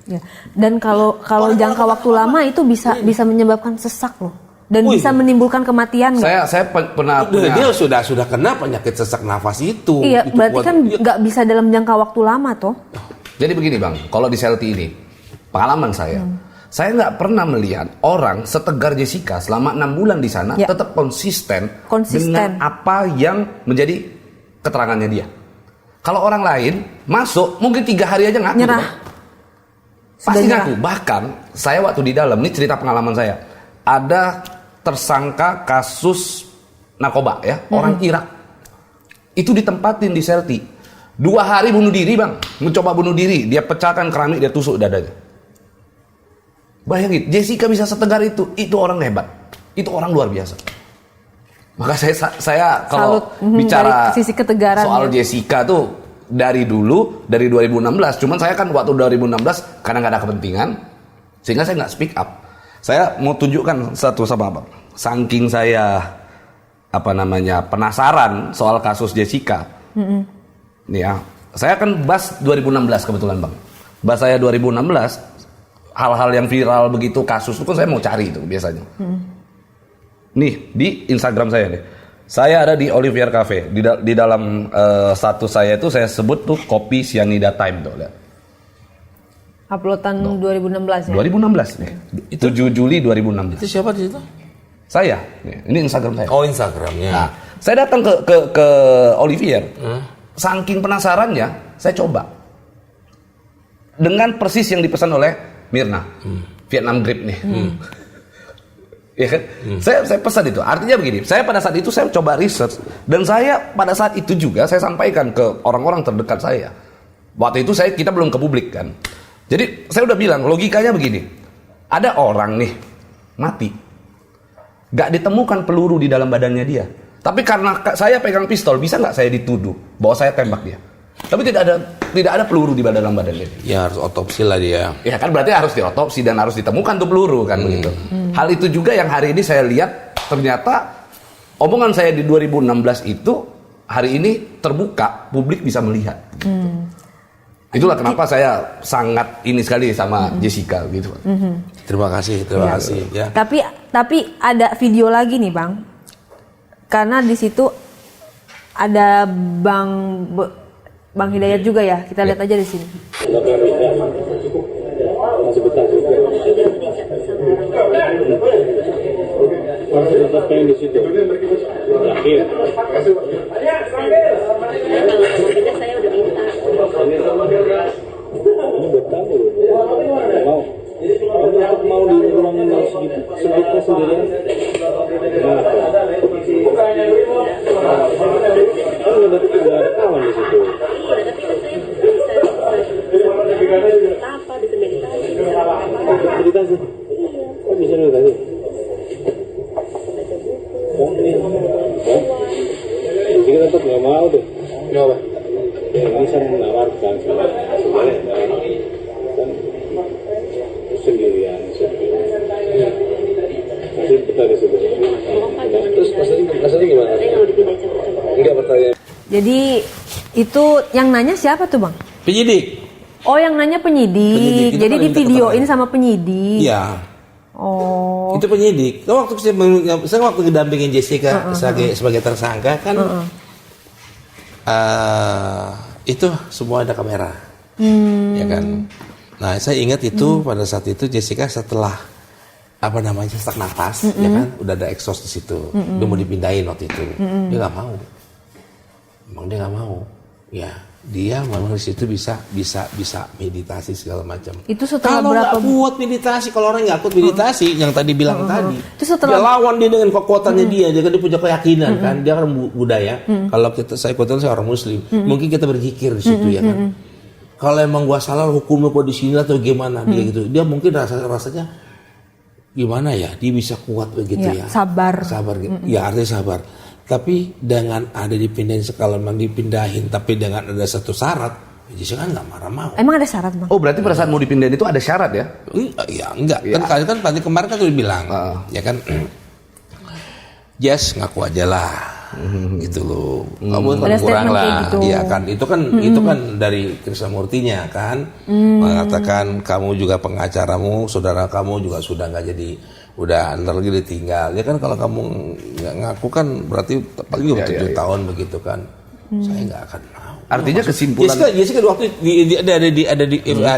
Ya. Dan kalau jangka waktu lama itu bisa menyebabkan sesak loh, dan bisa menimbulkan kematian nggak? Saya pernah punya. dia sudah kena penyakit sesak nafas itu. Iya, Itu berarti kan nggak bisa dalam jangka waktu lama toh. Jadi begini bang, kalau di Selti ini pengalaman saya nggak pernah melihat orang setegar Jessica selama 6 bulan di sana tetap konsisten dengan apa yang menjadi keterangannya dia. Kalau orang lain masuk mungkin 3 hari aja ngaku, nyerah. Pasti ngaku. Bahkan saya waktu di dalam, ini cerita pengalaman saya, ada tersangka kasus narkoba ya, orang Irak itu ditempatin di Selti 2 hari bunuh diri bang, mencoba bunuh diri, dia pecahkan keramik, dia tusuk dadanya. Bayangin, Jessica bisa setegar itu orang hebat, itu orang luar biasa. Maka saya kalau bicara dari sisi ketegaran soal Jessica tuh dari 2016, cuman saya kan waktu 2016 karena nggak ada kepentingan, sehingga saya nggak speak up. Saya mau tunjukkan satu sama abang, saking saya penasaran soal kasus Jessica. Nih ya, saya kan bahas 2016 kebetulan bang, bahas saya 2016. Hal-hal yang viral begitu kasus itu kan saya mau cari itu biasanya. Nih di Instagram saya nih, saya ada di Olivier Cafe, di dalam status saya itu saya sebut tuh kopi Cyanida Time tuh, lihat. Uploadan 2016 ya. 2016 nih, 7 Juli 2016. Itu siapa di situ? Saya, nih, ini Instagram saya. Oh Instagramnya. Nah, saya datang ke Olivier, saking penasarannya, saya coba dengan persis yang dipesan oleh Mirna, Vietnam Grip nih, ya kan? Saya pesan itu. Artinya begini, saya pada saat itu saya coba research dan saya pada saat itu juga saya sampaikan ke orang-orang terdekat saya. Waktu itu kita belum ke publik kan. Jadi saya udah bilang logikanya begini, ada orang nih mati, gak ditemukan peluru di dalam badannya dia. Tapi karena saya pegang pistol, bisa nggak saya dituduh bahwa saya tembak dia? Tapi tidak ada peluru di dalam badannya. Ya harus otopsi lah dia. Ya kan berarti harus diotopsi dan harus ditemukan tuh peluru kan begitu. Hal itu juga yang hari ini saya lihat ternyata omongan saya di 2016 itu hari ini terbuka, publik bisa melihat. Itulah kenapa saya sangat ini sekali sama Jessica gitu. Terima kasih. Ya. Tapi ada video lagi nih bang, karena di situ ada Bang Hidayat juga ya, kita lihat aja di sini. Mau di ruangan segitu, sebutnya sendirian. Berarti tidak ada kawan di situ. Apa bisa meditasi? Meditasi? Kok bisa meditasi? Oh ini, kita tetap nggak mau tuh. Cepetan di situ. Terus maksudnya gimana? Enggak pertanyaan. Jadi itu yang nanya siapa tuh Bang? Penyidik. Oh yang nanya penyidik. Penyidik, itu Jadi kan di minta videoin keterangan. sama penyidik. Iya. Oh. Itu penyidik. Nah, saya waktu ngedampingin Jessica sebagai tersangka kan itu semua ada kamera. Ya kan. Nah, saya ingat itu pada saat itu Jessica setelah sesak napas, ya kan, udah ada exhaust di situ, dia mau dipindahin waktu itu, dia nggak mau, emang dia nggak mau, ya, dia memang di situ bisa meditasi segala macam. Itu setelah kalau berapa? nggak kuat meditasi, kalau orang nggak kuat meditasi, yang tadi bilang tadi, Itu setelah- dia lawan dia dengan kekuatannya dia kan dia punya keyakinan kan, dia kan budaya. Kalau saya kebetulan saya orang Muslim, mungkin kita berzikir di situ ya kan. Kalau emang gua salah hukumnya gua di sini atau gimana dia gitu, dia mungkin rasanya gimana ya, dia bisa kuat begitu ya. Sabar gitu. Ya artinya sabar. Tapi dengan ada dipindahin dipindahin, tapi dengan ada satu syarat, Jessica kan nggak marah mau. Emang ada syarat Bang? Oh berarti pada saat mau dipindahin itu ada syarat ya? Ya enggak. Kan tadi kemarin kan udah bilang, ya kan, Jess ngaku aja lah. Gitu loh. Kamu kan Ada kurang statement kayak lah. gitu. Iya kan. Itu kan dari Krisnamurtinya kan mengatakan kamu juga pengacaramu, saudara kamu juga sudah nggak jadi, udah lagi ditinggal. Ya kan kalau kamu nggak ngaku kan berarti paling 7 tahun begitu kan. Saya nggak akan mau. Artinya kesimpulan Jessica waktu ada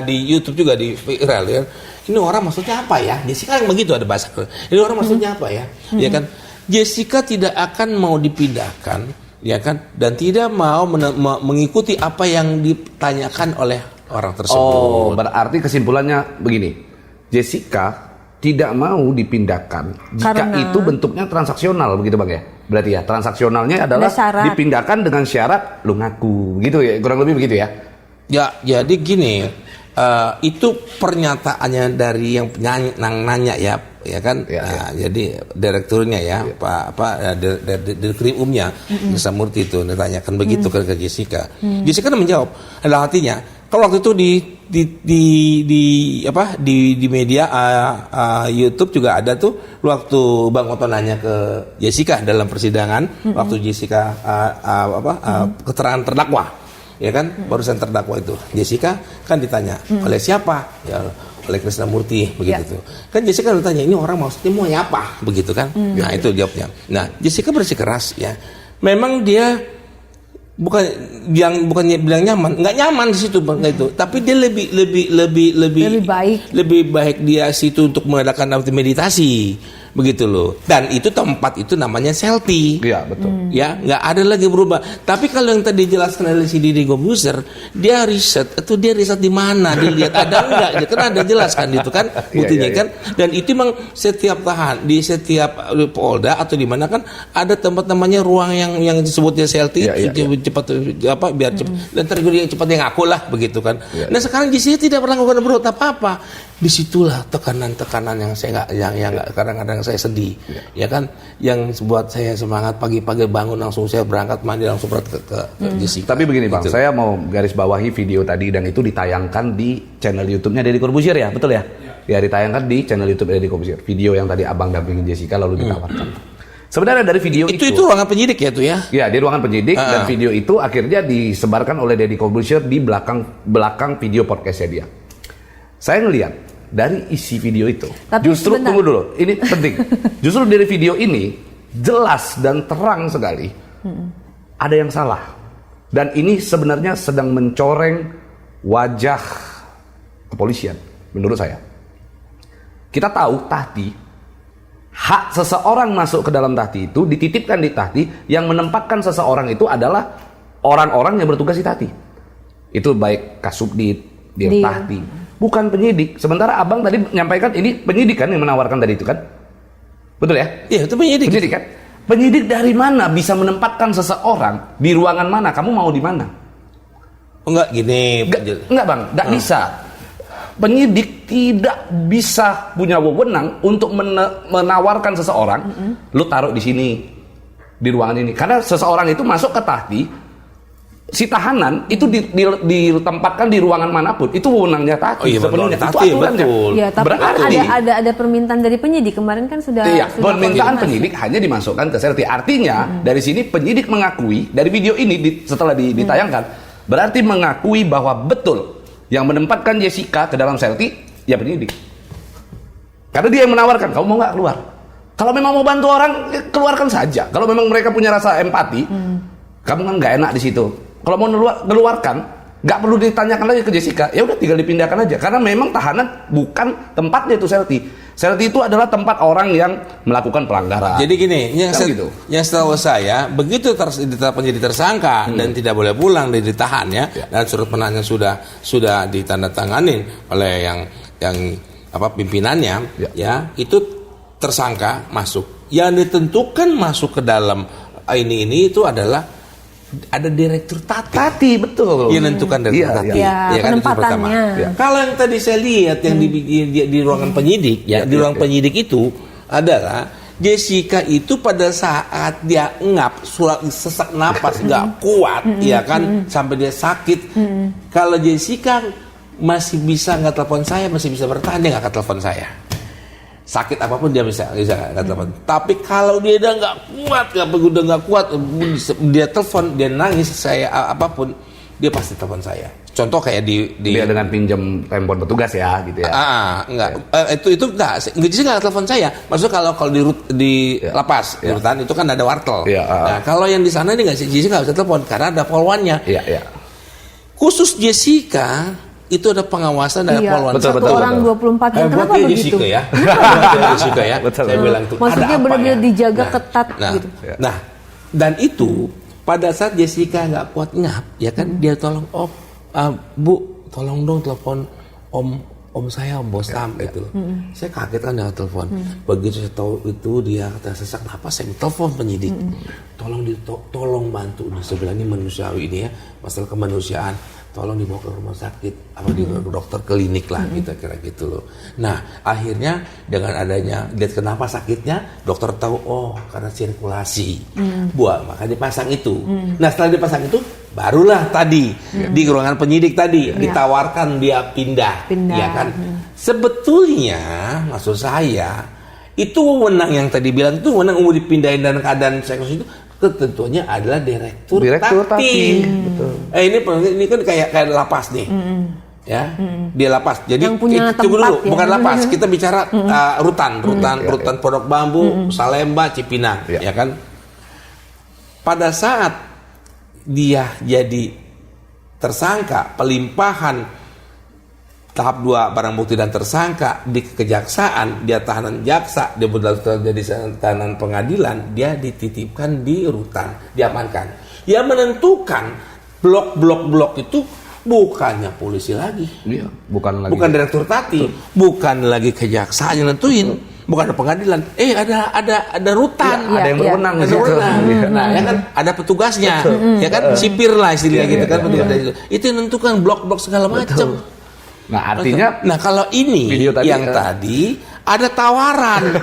di YouTube juga di viral ya. Ini orang maksudnya apa ya? Jessica yang begitu ada bahasa. Ini orang maksudnya apa ya? Ya kan? Jessica tidak akan mau dipindahkan, ya kan? Dan tidak mau mengikuti apa yang ditanyakan oleh orang tersebut. Oh, berarti kesimpulannya begini. Jessica tidak mau dipindahkan jika Karena itu bentuknya transaksional begitu Bang ya? Berarti ya transaksionalnya adalah ada syarat. dipindahkan dengan syarat lu ngaku begitu ya, kurang lebih begitu ya. Ya, jadi gini, itu pernyataannya dari yang nanya ya kan. Ya. Jadi direkturnya ya, direktur umumnya Krisnamurti itu ditanyakan begitu ke Jessica. Jessica kan menjawab. Adalah artinya kalau waktu itu di media YouTube juga ada tuh waktu Bang Oto nanya ke Jessica dalam persidangan waktu Jessica keterangan terdakwa. Ya kan, barusan terdakwa itu Jessica kan ditanya oleh siapa, ya oleh Krisnamurti begitu tuh. Kan Jessica ditanya ini orang maksudnya mau apa begitu kan. Nah itu jawabnya. Nah Jessica bersikeras ya, memang dia bukannya bilang nyaman, nggak nyaman di situ Bang itu, tapi dia lebih baik dia situ untuk mengadakan meditasi begitu loh. Dan itu tempat itu namanya Selti. Iya, betul. Ya, nggak ada lagi berubah. Tapi kalau yang tadi dijelaskan oleh si Didi Gobuser, dia riset di mana, dilihat ada enggak, dia kan ada jelaskan itu kan buktinya kan. Dan itu memang setiap di setiap Polda atau di mana kan ada tempat namanya ruang yang disebutnya Selti, cepat biar cepat dan terjadi yang cepat yang ngaku lah begitu kan. Nah sekarang di sini tidak pernah melakukan berbuat apa-apa. Disitulah tekanan-tekanan yang saya nggak kadang-kadang saya sedih, ya kan, yang buat saya semangat pagi-pagi bangun langsung saya berangkat mandi langsung berangkat ke Jessica. Tapi begini Bang, gitu. saya mau garis bawahi video tadi dan itu ditayangkan di channel YouTube-nya Deddy Corbuzier ya, betul ya? Ya ditayangkan di channel YouTube Deddy Corbuzier. Video yang tadi Abang dampingin Jessica lalu ditawarkan. Sebenarnya dari video itu ruangan penyidik ya tuh ya? Ya, di ruangan penyidik dan video itu akhirnya disebarkan oleh Deddy Corbuzier di belakang video podcastnya dia. Saya ngelihat dari isi video itu, tapi justru sebentar. tunggu dulu, ini penting. Justru dari video ini jelas dan terang sekali ada yang salah. Dan ini sebenarnya sedang mencoreng wajah kepolisian menurut saya. Kita tahu Tahti, hak seseorang masuk ke dalam Tahti itu dititipkan di Tahti, yang menempatkan seseorang itu adalah orang-orang yang bertugas di Tahti. Itu baik Kasubdit, Tahti, bukan penyidik. Sementara Abang tadi menyampaikan ini penyidik kan yang menawarkan tadi itu kan? Betul ya? Iya, itu penyidik. Penyidik kan? Penyidik dari mana bisa menempatkan seseorang di ruangan mana? Kamu mau di mana? Enggak gini. Enggak Bang, enggak bisa. Penyidik tidak bisa punya wewenang untuk menawarkan seseorang, lu taruh di sini, di ruangan ini. Karena seseorang itu masuk ke Tahti si tahanan itu ditempatkan di ruangan manapun, itu wewenangnya Tati sepenuhnya. Itu aturannya. Ya, tapi Berarti kan ada permintaan dari penyidik kemarin kan sudah. iya, sudah permintaan konfirmasi. penyidik hanya dimasukkan ke Selti. Artinya dari sini penyidik mengakui dari video ini setelah ditayangkan, berarti mengakui bahwa betul yang menempatkan Jessica ke dalam Selti ya penyidik. Karena dia yang menawarkan, kamu mau nggak keluar? Kalau memang mau bantu orang, ya keluarkan saja. Kalau memang mereka punya rasa empati, kamu kan nggak enak di situ. Kalau mau keluarkan, nggak perlu ditanyakan lagi ke Jessica. Ya udah tinggal dipindahkan aja. Karena memang tahanan bukan tempatnya itu Selti. Selti itu adalah tempat orang yang melakukan pelanggaran. Jadi gini, Gitu. yang setahu saya begitu ditetapkan jadi tersangka dan tidak boleh pulang dan ditahan ya, dan surat penahanan sudah ditandatanganin oleh yang pimpinannya ya, itu tersangka masuk. Yang ditentukan masuk ke dalam ini itu adalah ada direktur Tati betul. yang menentukan direktur Tati. Ya, kan, itu pertama. penempatannya. Kalau yang tadi saya lihat yang di ruangan penyidik di ruang penyidik itu adalah Jessica itu pada saat dia ngap, sesak napas nggak kuat, ya kan, sampai dia sakit. Kalau Jessica masih bisa nggak telepon saya, masih bisa bertahan, dia nggak akan telepon saya. Sakit apapun dia bisa nggak telepon. Tapi kalau dia udah nggak kuat, dia telepon, dia nangis, saya apapun, dia pasti telepon saya. Contoh kayak di dia dengan pinjam handphone petugas ya, gitu ya. Enggak. Itu enggak. Jadi nggak telepon saya. Maksudnya kalau di lapas, di rutan itu kan ada wartel. Nah, kalau yang di sana ini nggak bisa telepon karena ada polwannya. Khusus Jessica itu ada pengawasan dari polwan. Satu orang 24 jam. Kenapa begitu? Jessica ya. Jessica ya. Saya bilang tuh. Maksudnya benar-benar dijaga ketat gitu. Nah, dan itu pada saat Jessica nggak kuat ngap, ya kan, dia tolong, Bu, tolong dong telepon om saya, Om Bostam gitu loh. Saya kaget kan dengan telepon. Begitu saya tahu itu dia kata sesak napas, saya telepon penyidik. Tolong bantu nih, saya bilang ini manusiawi ini ya, masalah kemanusiaan. Tolong dibawa ke rumah sakit, apa di dokter klinik lah, gitu kira gitu loh. Nah, akhirnya dengan adanya lihat kenapa sakitnya, dokter tahu karena sirkulasi, maka dipasang itu. Nah, setelah dipasang itu, barulah tadi di ruangan penyidik tadi ditawarkan dia pindah. Ya kan? Sebetulnya maksud saya itu wewenang yang tadi bilang itu wewenang umum dipindahin dan keadaan seksual itu ketentuannya adalah direktur Tati. Betul. Ini kan kayak lapas nih. Ya, dia lapas. Jadi yang punya tunggu tempat, dulu, bukan lapas. Kita bicara rutan Pondok Bambu, Salemba, Cipinang, ya kan? Pada saat dia jadi tersangka, pelimpahan tahap 2 barang bukti dan tersangka di kejaksaan, dia tahanan jaksa, dia jadi tahanan pengadilan, dia dititipkan di rutan, diamankan. Yang menentukan blok itu bukannya polisi lagi, bukan direktur Tati, bukan lagi kejaksaan yang nentuin, bukan ada pengadilan, ada rutan, ada yang berwenang di situ. Nah, ya kan ada petugasnya, ya kan, sipir lah istilahnya gitu kan, itu yang menentukan blok-blok segala macam. Nah, artinya kalau ini yang tadi ada tawaran,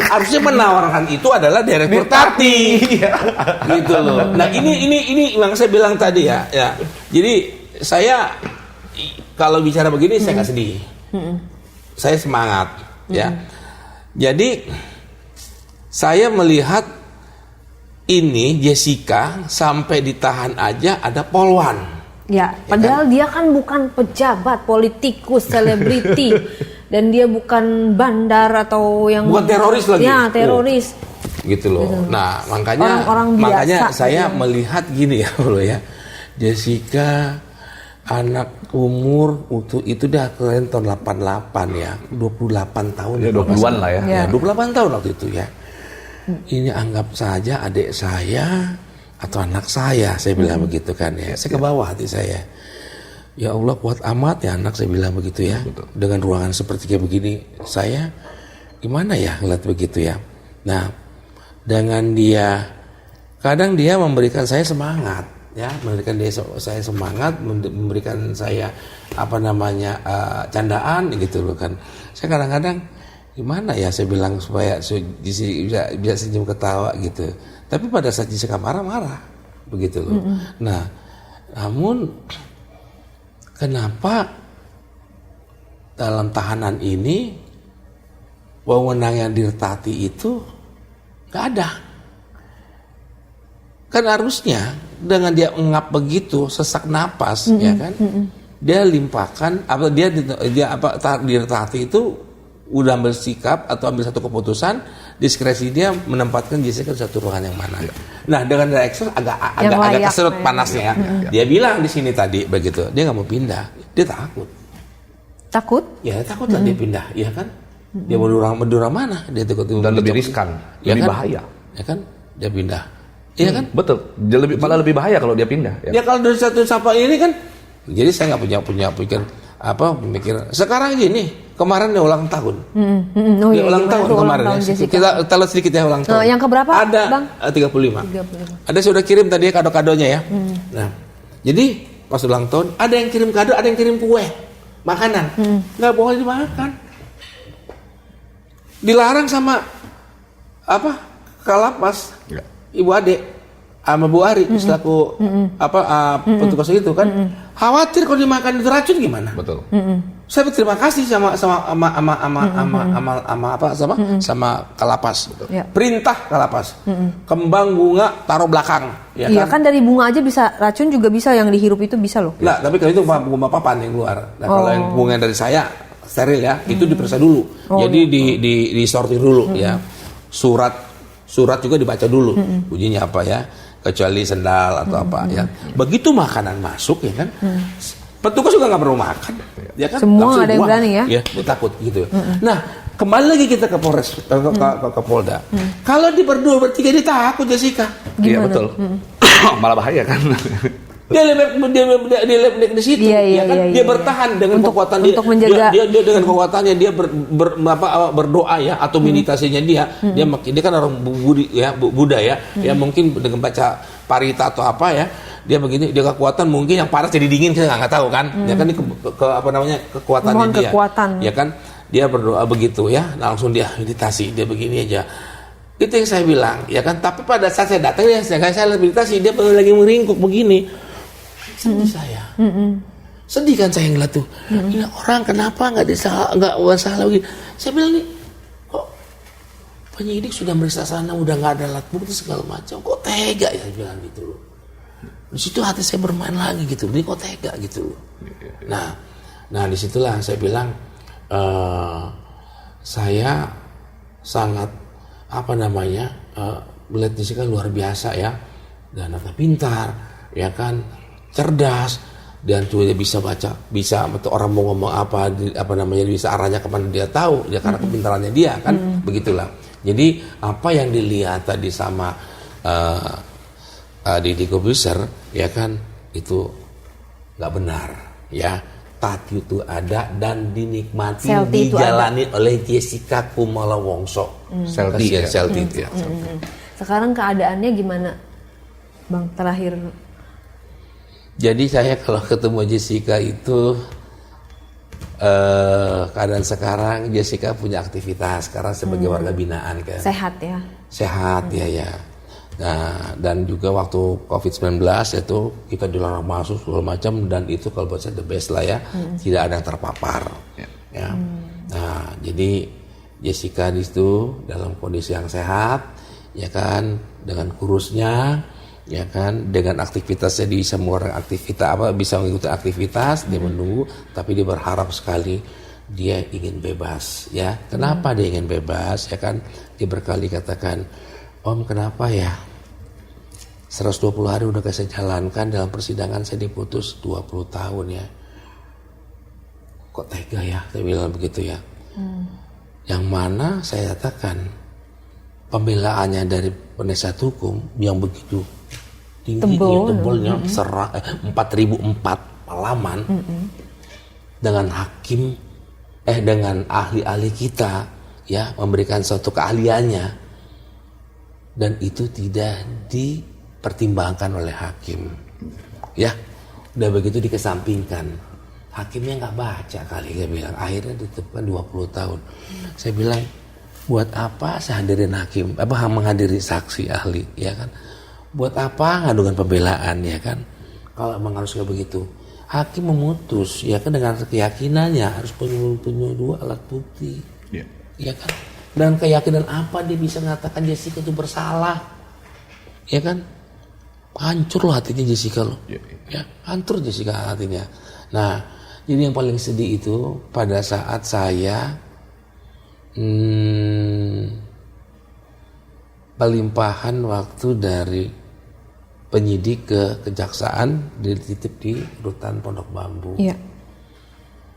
harusnya menawarkan itu adalah direktur Tati, gitu loh. Nah, ini yang saya bilang tadi ya. Jadi saya kalau bicara begini saya nggak sedih, saya semangat, ya. Jadi saya melihat ini Jessica sampai ditahan aja ada polwan. Ya, padahal dia kan bukan pejabat, politikus, selebriti, dan dia bukan bandar atau yang bukan teroris lagi. Ya, teroris. Gitu loh. Nah, makanya Orang-orang biasa, saya melihat gini ya, bro ya. Jessica anak umur itu dah keren tahun 88 ya, 28 tahun ya, 20-an lah ya. 28 tahun waktu itu ya. Ini anggap saja adik saya atau anak saya bilang begitu kan ya. Saya ke bawah hati saya. Ya Allah, kuat amat ya anak, saya bilang begitu ya. Betul. Dengan ruangan seperti kayak begini, saya gimana ya ngeliat begitu ya. Nah, dengan dia kadang dia memberikan saya semangat ya, memberikan saya semangat, memberikan saya candaan gitu loh kan. Saya kadang-kadang gimana ya saya bilang supaya bisa senyum ketawa gitu. Tapi pada saat Jessica marah-marah begitu loh. Nah, Namun kenapa dalam tahanan ini wewenang yang dirtati itu nggak ada? Kan harusnya dengan dia ngap begitu, sesak napas, ya kan? Dia limpahkan apa dia dirtati itu udah ambil sikap atau ambil satu keputusan, diskresi dia menempatkan Jessica di satu ruangan yang mana. Nah, dengan reaksi agak keserut panasnya ya. Dia bilang di sini tadi begitu, dia nggak mau pindah, dia takut. Takut? Ya takut lah dia pindah, ya kan? Dia mau Madura mana? Dia takut Dan lebih riskan, ya lebih kan? bahaya. Ya kan? Dia pindah. Iya kan? Betul. Dia malah lebih bahaya kalau dia pindah. Ya kalau dari satu sapa ini kan, jadi saya nggak punya pikir pemikir. Sekarang gini, kemarin dia ulang tahun. Oh, Dia iya, ulang tahun kemarin tahun ya. Jessica. Kita lihat sedikit ya ulang tahun. Yang keberapa, Ada Bang? 35. 35. Ada sudah kirim tadi kado-kadonya ya. Nah, jadi pas ulang tahun ada yang kirim kado, ada yang kirim kue, makanan. Nggak boleh dimakan. Dilarang sama Kalapas. Ya. Ibu Ade sama Bu Ari selaku petugas itu kan khawatir kalau dimakan itu racun gimana? Betul. Saya berterima kasih sama Kalapas. Ya. Perintah Kalapas. Kembang bunga taruh belakang, ya Iya kan? kan dari bunga aja bisa, racun juga bisa, yang dihirup itu bisa loh. Nah, tapi kalau itu bunga papan yang keluar. Nah, kalau yang bunga dari saya steril ya, itu diperiksa dulu. Jadi di sortir dulu ya. Surat juga dibaca dulu. Bunyinya apa ya? Kecuali sendal atau apa ya. Begitu makanan masuk ya kan. Petugas juga nggak perlu makan, ya kan? Semua Langsung ada yang buang. berani ya. Ya, dia takut gitu. Nah, kembali lagi kita ke Polres, ke Polda. Kalau di berdua bertiga dia takut Jessica. Iya betul. Malah bahaya kan. Dia lebih di situ, Iya, ya kan? iya, Dia bertahan dengan kekuatan dia. untuk menjaga. Dia dengan kekuatannya dia berdoa ya atau meditasinya dia kan orang Buddha ya. Ya mungkin dengan baca parita atau apa ya. Dia begini, dia kekuatan mungkin yang panas jadi dingin kita nggak tahu kan. Ya kan ini kekuatannya Mohon dia. kekuatan. Ya kan? Dia berdoa begitu ya, langsung dia meditasi, dia begini aja. Itu yang saya bilang, ya kan? Tapi pada saat saya datang ya, saya meditasi, dia baru lagi meringkuk begini. Sedih saya. Sedih kan saya ngeliat tuh. Ini orang kenapa nggak salah lagi? Saya bilang nih, kok penyidik sudah meriksa sana, udah nggak ada alat bukti segala macam, kok tega ya, saya bilang gitu loh. Di situ hati saya bermain lagi gitu, ini kok tega gitu loh. Nah disitulah saya bilang, saya sangat melihat Jessica luar biasa ya, dan anaknya pintar, ya kan, cerdas, dan juga dia bisa baca, bisa orang mau ngomong bisa arahnya kemana dia tahu, ya karena kepintarannya dia kan, begitulah. Jadi apa yang dilihat tadi sama Deddy Corbuzier, ya kan, itu nggak benar, ya. Tati itu ada dan dinikmati, Selti dijalani oleh Jessica Kumala Wongso. Selti ya. Selti. Sekarang keadaannya gimana, Bang, terakhir? Jadi saya kalau ketemu Jessica itu keadaan sekarang Jessica punya aktivitas karena sebagai warga binaan kan. Sehat ya? Sehat ya. Nah, dan juga waktu COVID-19 itu kita dilarang masuk segala macam, dan itu kalau buat saya the best lah ya. Tidak ada yang terpapar. Ya. Nah, jadi Jessica di situ dalam kondisi yang sehat, ya kan, dengan kurusnya, ya kan, dengan aktivitasnya di semua aktivitas bisa mengikuti aktivitas, dia menunggu, tapi dia berharap sekali dia ingin bebas, ya. Kenapa dia ingin bebas, ya kan? Dia berkali katakan, Om, kenapa ya 120 hari udah saya jalankan, dalam persidangan saya diputus 20 tahun ya. Kok tega ya, saya bilang begitu ya. Yang mana saya katakan pembelaannya dari penasihat hukum yang begitu tinggi, tebalnya 4.004 halaman, dengan hakim dengan ahli-ahli kita ya memberikan suatu keahliannya, dan itu tidak dipertimbangkan oleh hakim, ya, udah begitu dikesampingkan. Hakimnya nggak baca kali, dia bilang. Akhirnya ditetapkan 20 tahun. Saya bilang, buat apa saya hadirin hakim, menghadiri saksi ahli, ya kan? Buat apa ngadukan pembelaan, ya kan? kalau emang harus kayak begitu. Hakim memutus ya kan dengan keyakinannya, harus punya 2 alat bukti. Ya kan? Dan keyakinan apa dia bisa mengatakan Jessica itu bersalah? Ya kan? Hancur loh hatinya Jessica loh. Ya, hancur Jessica hatinya. Nah, jadi yang paling sedih itu pada saat saya pelimpahan waktu dari penyidik ke kejaksaan dititip di rutan Pondok Bambu. Iya.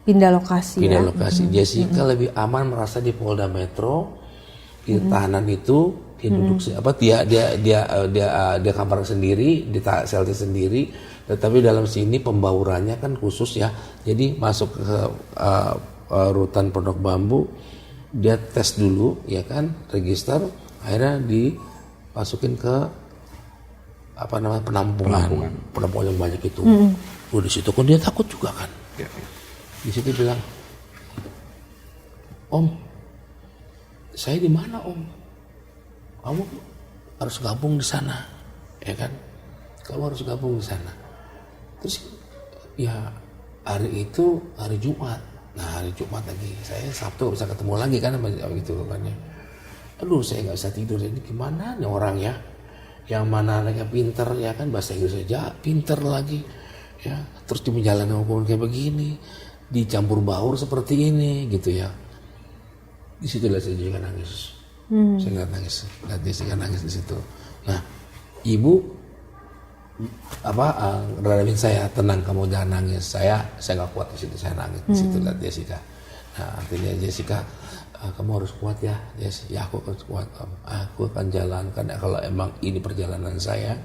Pindah lokasi. Pindah lokasi. Jessica lebih aman merasa di Polda Metro. Di tahanan itu dia duduk dia kamar sendiri, di sel sendiri. Tetapi dalam sini pembaurannya kan khusus ya. Jadi masuk ke rutan Pondok Bambu, dia tes dulu ya kan, register, akhirnya dimasukin ke penampungan yang banyak itu. Di situ kan dia takut juga kan. Di situ bilang, Om, saya di mana Om? Kamu harus gabung di sana, ya kan? Kamu harus gabung di sana. Terus ya hari itu hari Jumat. Nah hari Jumat lagi, saya Sabtu bisa ketemu lagi kan gitu kan ya. Aduh saya nggak bisa tidur, ini gimana nih orang ya? Yang mana anaknya pinter ya kan, bahasa Inggris aja pinter lagi ya. Terus di menjalani hukuman kayak begini, dicampur baur seperti ini gitu ya. Di situ lah saya juga nangis. Saya nangis, Jessica nangis di situ. Nah, ibu ngeramin saya, tenang kamu jangan nangis. Saya nggak kuat di situ, saya nangis di situ lihat Jessica. Nah, artinya Jessica, kamu harus kuat ya, Jess. Ya aku harus kuat. Aku akan jalankan kalau emang ini perjalanan saya,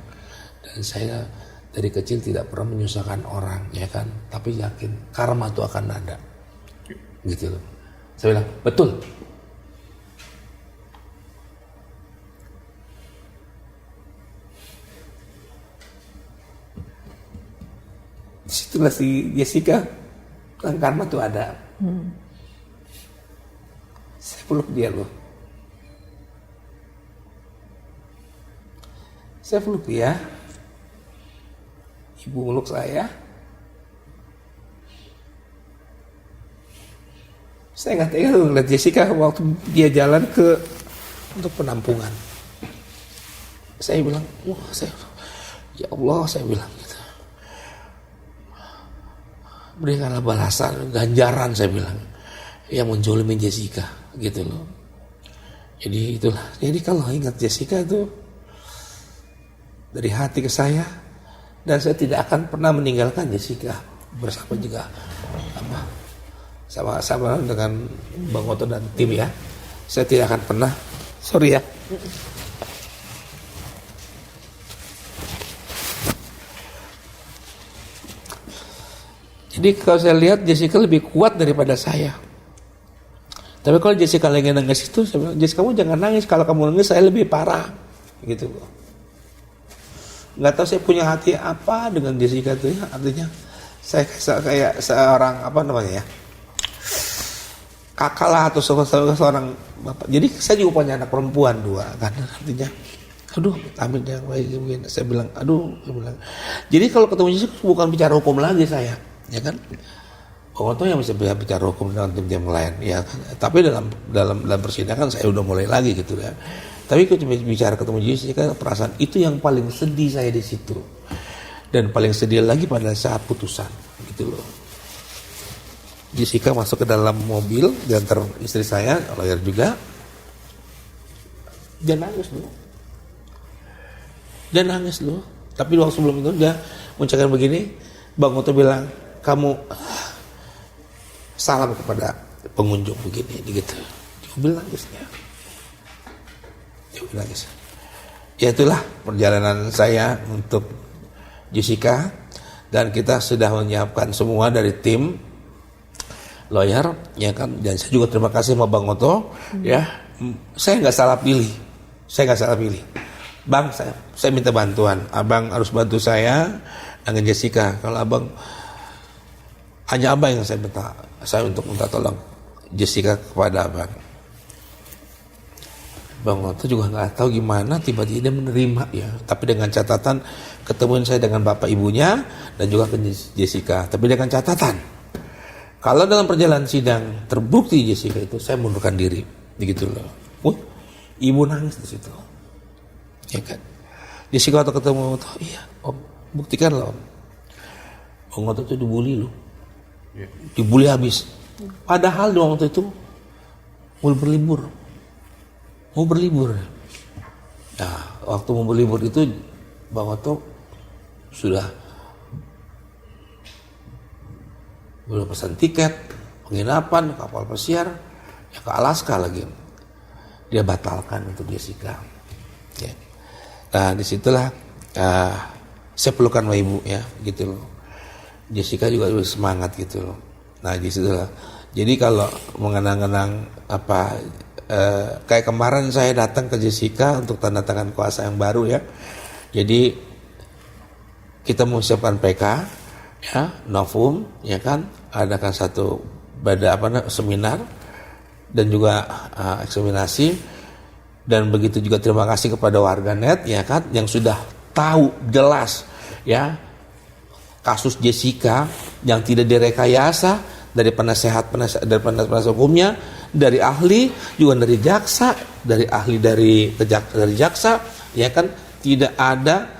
dan saya dari kecil tidak pernah menyusahkan orang, ya kan? Tapi yakin karma itu akan ada, gitu loh. Saya bilang betul. Disitulah si Jessica, karma itu ada. Saya peluk dia loh. Saya peluk dia. Ibu meluk saya. Saya nggak tega loh ngeliat Jessica waktu dia jalan untuk penampungan. Saya bilang, ya Allah, saya bilang gitu. Berikanlah balasan, ganjaran, saya bilang, yang menjolimin Jessica, gitu loh. Jadi itulah. Jadi kalau ingat Jessica itu dari hati ke saya, dan saya tidak akan pernah meninggalkan Jessica bersama juga sama dengan Bang Oto dan tim ya. Saya tidak akan pernah. Sorry ya. Jadi kalau saya lihat Jessica lebih kuat daripada saya. Tapi kalau Jessica lagi nangis itu, saya bilang, Jessica kamu jangan nangis. Kalau kamu nangis saya lebih parah, gitu loh. Nggak tahu saya punya hati apa dengan Jessica itu ya. Artinya saya kayak seorang kakak lah atau seorang bapak. Jadi saya juga punya anak perempuan 2 kan. Artinya, aduh, amin yang baik begini. Saya bilang, jadi kalau ketemu Jessica bukan bicara hukum lagi saya. Ya kan, Bang Oto yang bisa bicara hukum dengan tim-tim lain, ya kan? Tapi dalam persidangan saya udah mulai lagi gitu ya. Tapi kalau bicara ketemu Jessica, perasaan itu yang paling sedih saya di situ, dan paling sedih lagi pada saat putusan, gitu loh. Jessica masuk ke dalam mobil diantar istri saya, lawyer juga, dia nangis loh. Tapi waktu sebelum itu dia mengucapkan begini, Bang Oto bilang, kamu salam kepada pengunjung begini, gitu. Dia bilang nangisnya. Ya itulah perjalanan saya untuk Jessica, dan kita sudah menyiapkan semua dari tim lawyer, ya kan. Dan saya juga terima kasih sama Bang Oto, ya. Saya nggak salah pilih. Bang, saya minta bantuan. Abang harus bantu saya dengan Jessica. Kalau abang, hanya abang yang saya minta untuk minta tolong Jessica kepada abang. Bang Oto juga nggak tahu gimana tiba-tiba dia menerima ya. Tapi dengan catatan ketemuin saya dengan bapak ibunya dan juga ke Jessica. Tapi dengan catatan kalau dalam perjalanan sidang terbukti Jessica itu, saya mundurkan diri, begitu loh. Ibu nangis di situ, ya kan. Jessica waktu ketemu Oto, iya om, buktikan loh om. Bang Oto itu dibully loh, dibully habis. Padahal di waktu itu mau berlibur. Nah, waktu mau berlibur itu Bang Oto sudah pesan tiket, penginapan, kapal pesiar, ya ke Alaska lagi. Dia batalkan untuk Jessica. Ya. Nah, disitulah saya pelukan sama ibu ya, gitu loh. Jessica juga semangat gitu loh. Nah, disitulah. Jadi kalau mengenang-kenang kayak kemarin saya datang ke Jessica untuk tanda tangan kuasa yang baru ya. Jadi kita mau siapkan PK ya, novum ya kan, adakan satu seminar dan juga eksaminasi, dan begitu juga terima kasih kepada warganet ya kan yang sudah tahu jelas ya kasus Jessica yang tidak direkayasa, dari penasehat hukumnya, dari ahli, juga dari jaksa, dari ahli dari jaksa, ya kan, tidak ada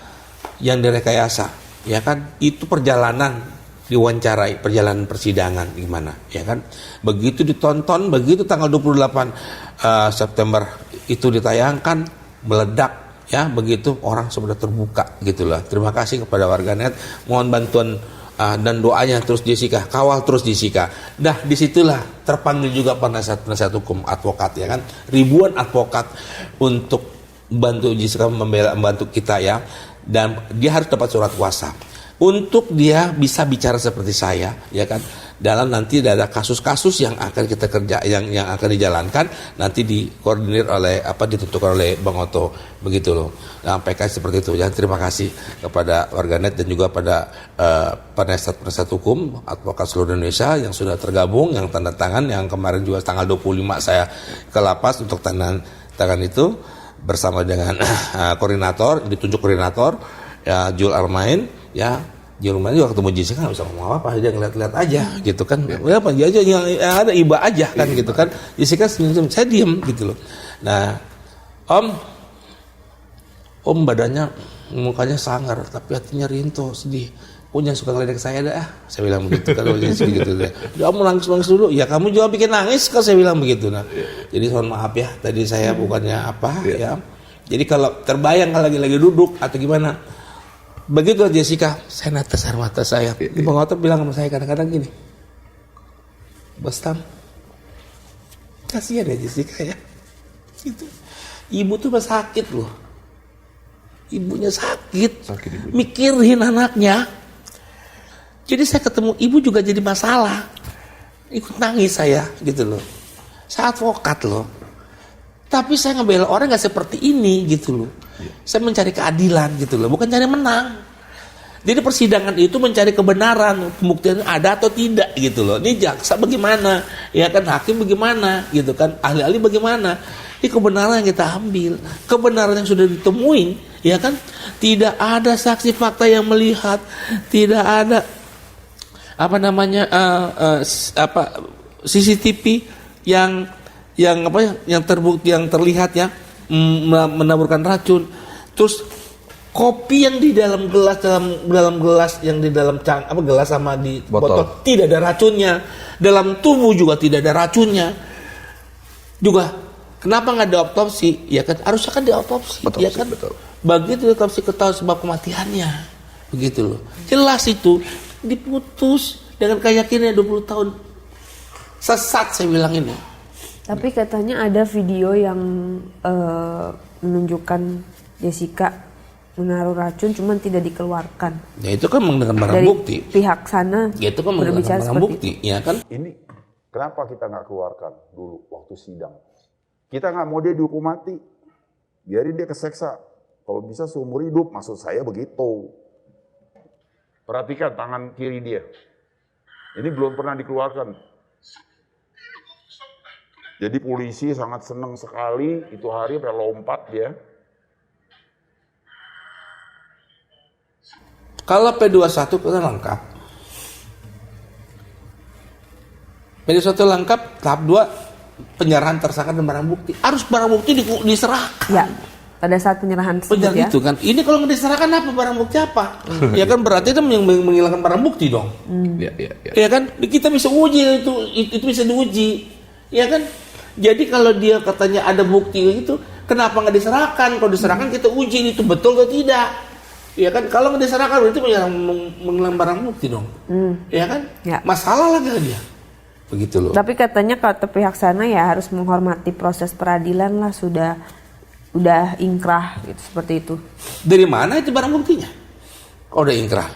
yang direkayasa, ya kan, itu perjalanan diwawancarai, perjalanan persidangan gimana, ya kan, begitu ditonton, begitu tanggal 28 September itu ditayangkan, meledak, ya, begitu orang sudah terbuka, gitulah. Terima kasih kepada warganet, mohon bantuan dan doanya terus Jessica, kawal terus Jessica. Dah disitulah terpanggil juga penasihat hukum, advokat ya kan, ribuan advokat untuk membantu Jessica, membantu kita ya, dan dia harus dapat surat kuasa untuk dia bisa bicara seperti saya ya kan, dalam nanti ada kasus-kasus yang akan kita kerja, yang akan dijalankan nanti dikoordinir oleh ditentukan oleh Bang Oto, begitu loh. Nah, PK seperti itu. Ya, terima kasih kepada warganet dan juga pada penasihat hukum, advokat seluruh Indonesia yang sudah tergabung, yang tanda tangan, yang kemarin juga tanggal 25 saya ke lapas untuk tanda tangan itu bersama dengan koordinator, ditunjuk koordinator ya, Jul Armain ya. Jul Armain juga ketemu Jessica nggak bisa ngomong apa aja, ngeliat-liat aja gitu kan, ya apa aja yang ada iba aja kan gitu kan. Jessica senyum, saya diem gitu loh. Nah, Om badannya, mukanya sangar, tapi hatinya rinto, sedih. Jangan suka ngeledek saya dah, saya bilang begitu kan. Gitu deh. Ya Om nangis dulu, ya kamu juga bikin nangis kan, saya bilang begitu. Nah, jadi mohon maaf ya, tadi saya bukannya ya. Jadi kalau terbayang kalau lagi duduk atau gimana, begitu Jessica, saya netes air mata saya. Bang Oto bilang sama saya kadang-kadang gini, Bos Tam, kasihan ya Jessica ya. Gitu. Ibu tuh sakit loh. Ibunya sakit mikirin anaknya. Jadi saya ketemu ibu juga jadi masalah. Ikut nangis saya gitu loh. Saya advokat loh. Tapi saya ngebela orang gak seperti ini gitu loh. Saya mencari keadilan gitu loh, bukan cari menang. Jadi persidangan itu mencari kebenaran, pembuktian ada atau tidak gitu loh. Ini jaksa bagaimana, ya kan, hakim bagaimana gitu kan, ahli-ahli bagaimana. Ini kebenaran yang kita ambil, kebenaran yang sudah ditemuin, ya kan. Tidak ada saksi fakta yang melihat, tidak ada CCTV yang terbukti, yang terlihat ya menaburkan racun. Terus kopi yang di dalam gelas, dalam gelas yang di dalam gelas sama di botol tidak ada racunnya. Dalam tubuh juga tidak ada racunnya. Juga kenapa nggak diotopsi? Ya kan harusnya kan diotopsi, ya kan. Betul. Begitu diotopsi ketahui sebab kematiannya. Begitu loh. Jelas itu diputus dengan keyakinan 20 tahun. Sesat saya bilang ini. Tapi katanya ada video yang menunjukkan Jessica menaruh racun cuman tidak dikeluarkan. Ya itu kan dengan barang dari bukti. Pihak sana. Ya itu kan dengan barang bukti, ya kan? Ini kenapa kita nggak keluarkan dulu waktu sidang? Kita nggak mau dia dihukum mati, biarin dia keseksa. Kalau bisa seumur hidup, maksud saya begitu. Perhatikan tangan kiri dia. Ini belum pernah dikeluarkan. Jadi polisi sangat senang sekali itu hari sampai lompat dia. Kalau P21 kita lengkap. P21 lengkap, tahap 2 penyerahan tersangka dan barang bukti. Harus barang bukti diserahkan. Ya, pada saat penyerahan tersebut Penjara ya. itu kan. Ini kalau nggak diserahkan apa barang bukti apa? Ya kan berarti itu menghilangkan barang bukti dong. Ya, ya, ya. Ya kan kita bisa uji itu bisa diuji. Ya kan. Jadi kalau dia katanya ada bukti itu, kenapa nggak diserahkan? Kalau diserahkan kita uji itu betul atau tidak. Ya kan, kalau nggak diserahkan berarti menghilangkan barang bukti dong. Ya kan? Ya. Masalah lagi dia. Begitu loh. Tapi katanya kata pihak sana ya harus menghormati proses peradilan lah, udah ingkrah gitu, seperti itu. Dari mana itu barang buktinya? Oh, udah ingkrah.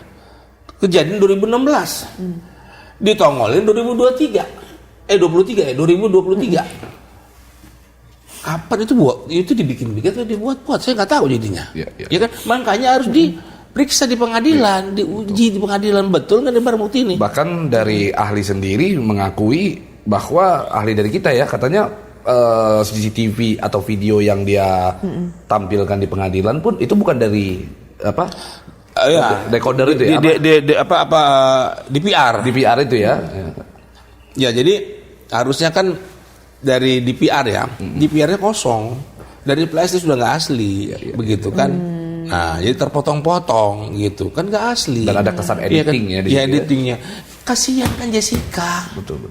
Kejadian 2016. Ditongolin 2023. 2023. Kapan itu itu dibikin-bikin atau dibuat-buat? Saya nggak tahu jadinya. Ya kan, makanya harus diperiksa di pengadilan, diuji di pengadilan betul nggak ada barang bukti ini. Bahkan dari ahli sendiri mengakui bahwa ahli dari kita ya katanya CCTV atau video yang dia tampilkan di pengadilan pun itu bukan dari apa? Decoder itu ya? DPR. DPR itu ya. Ya, jadi harusnya kan dari DPR ya, DPR-nya kosong, dari plastik sudah nggak asli, begitu kan? Nah, jadi terpotong-potong gitu, kan nggak asli. Dan ada kesan editing ya di situ. Editingnya. Kasihan kan Jessica. Betul.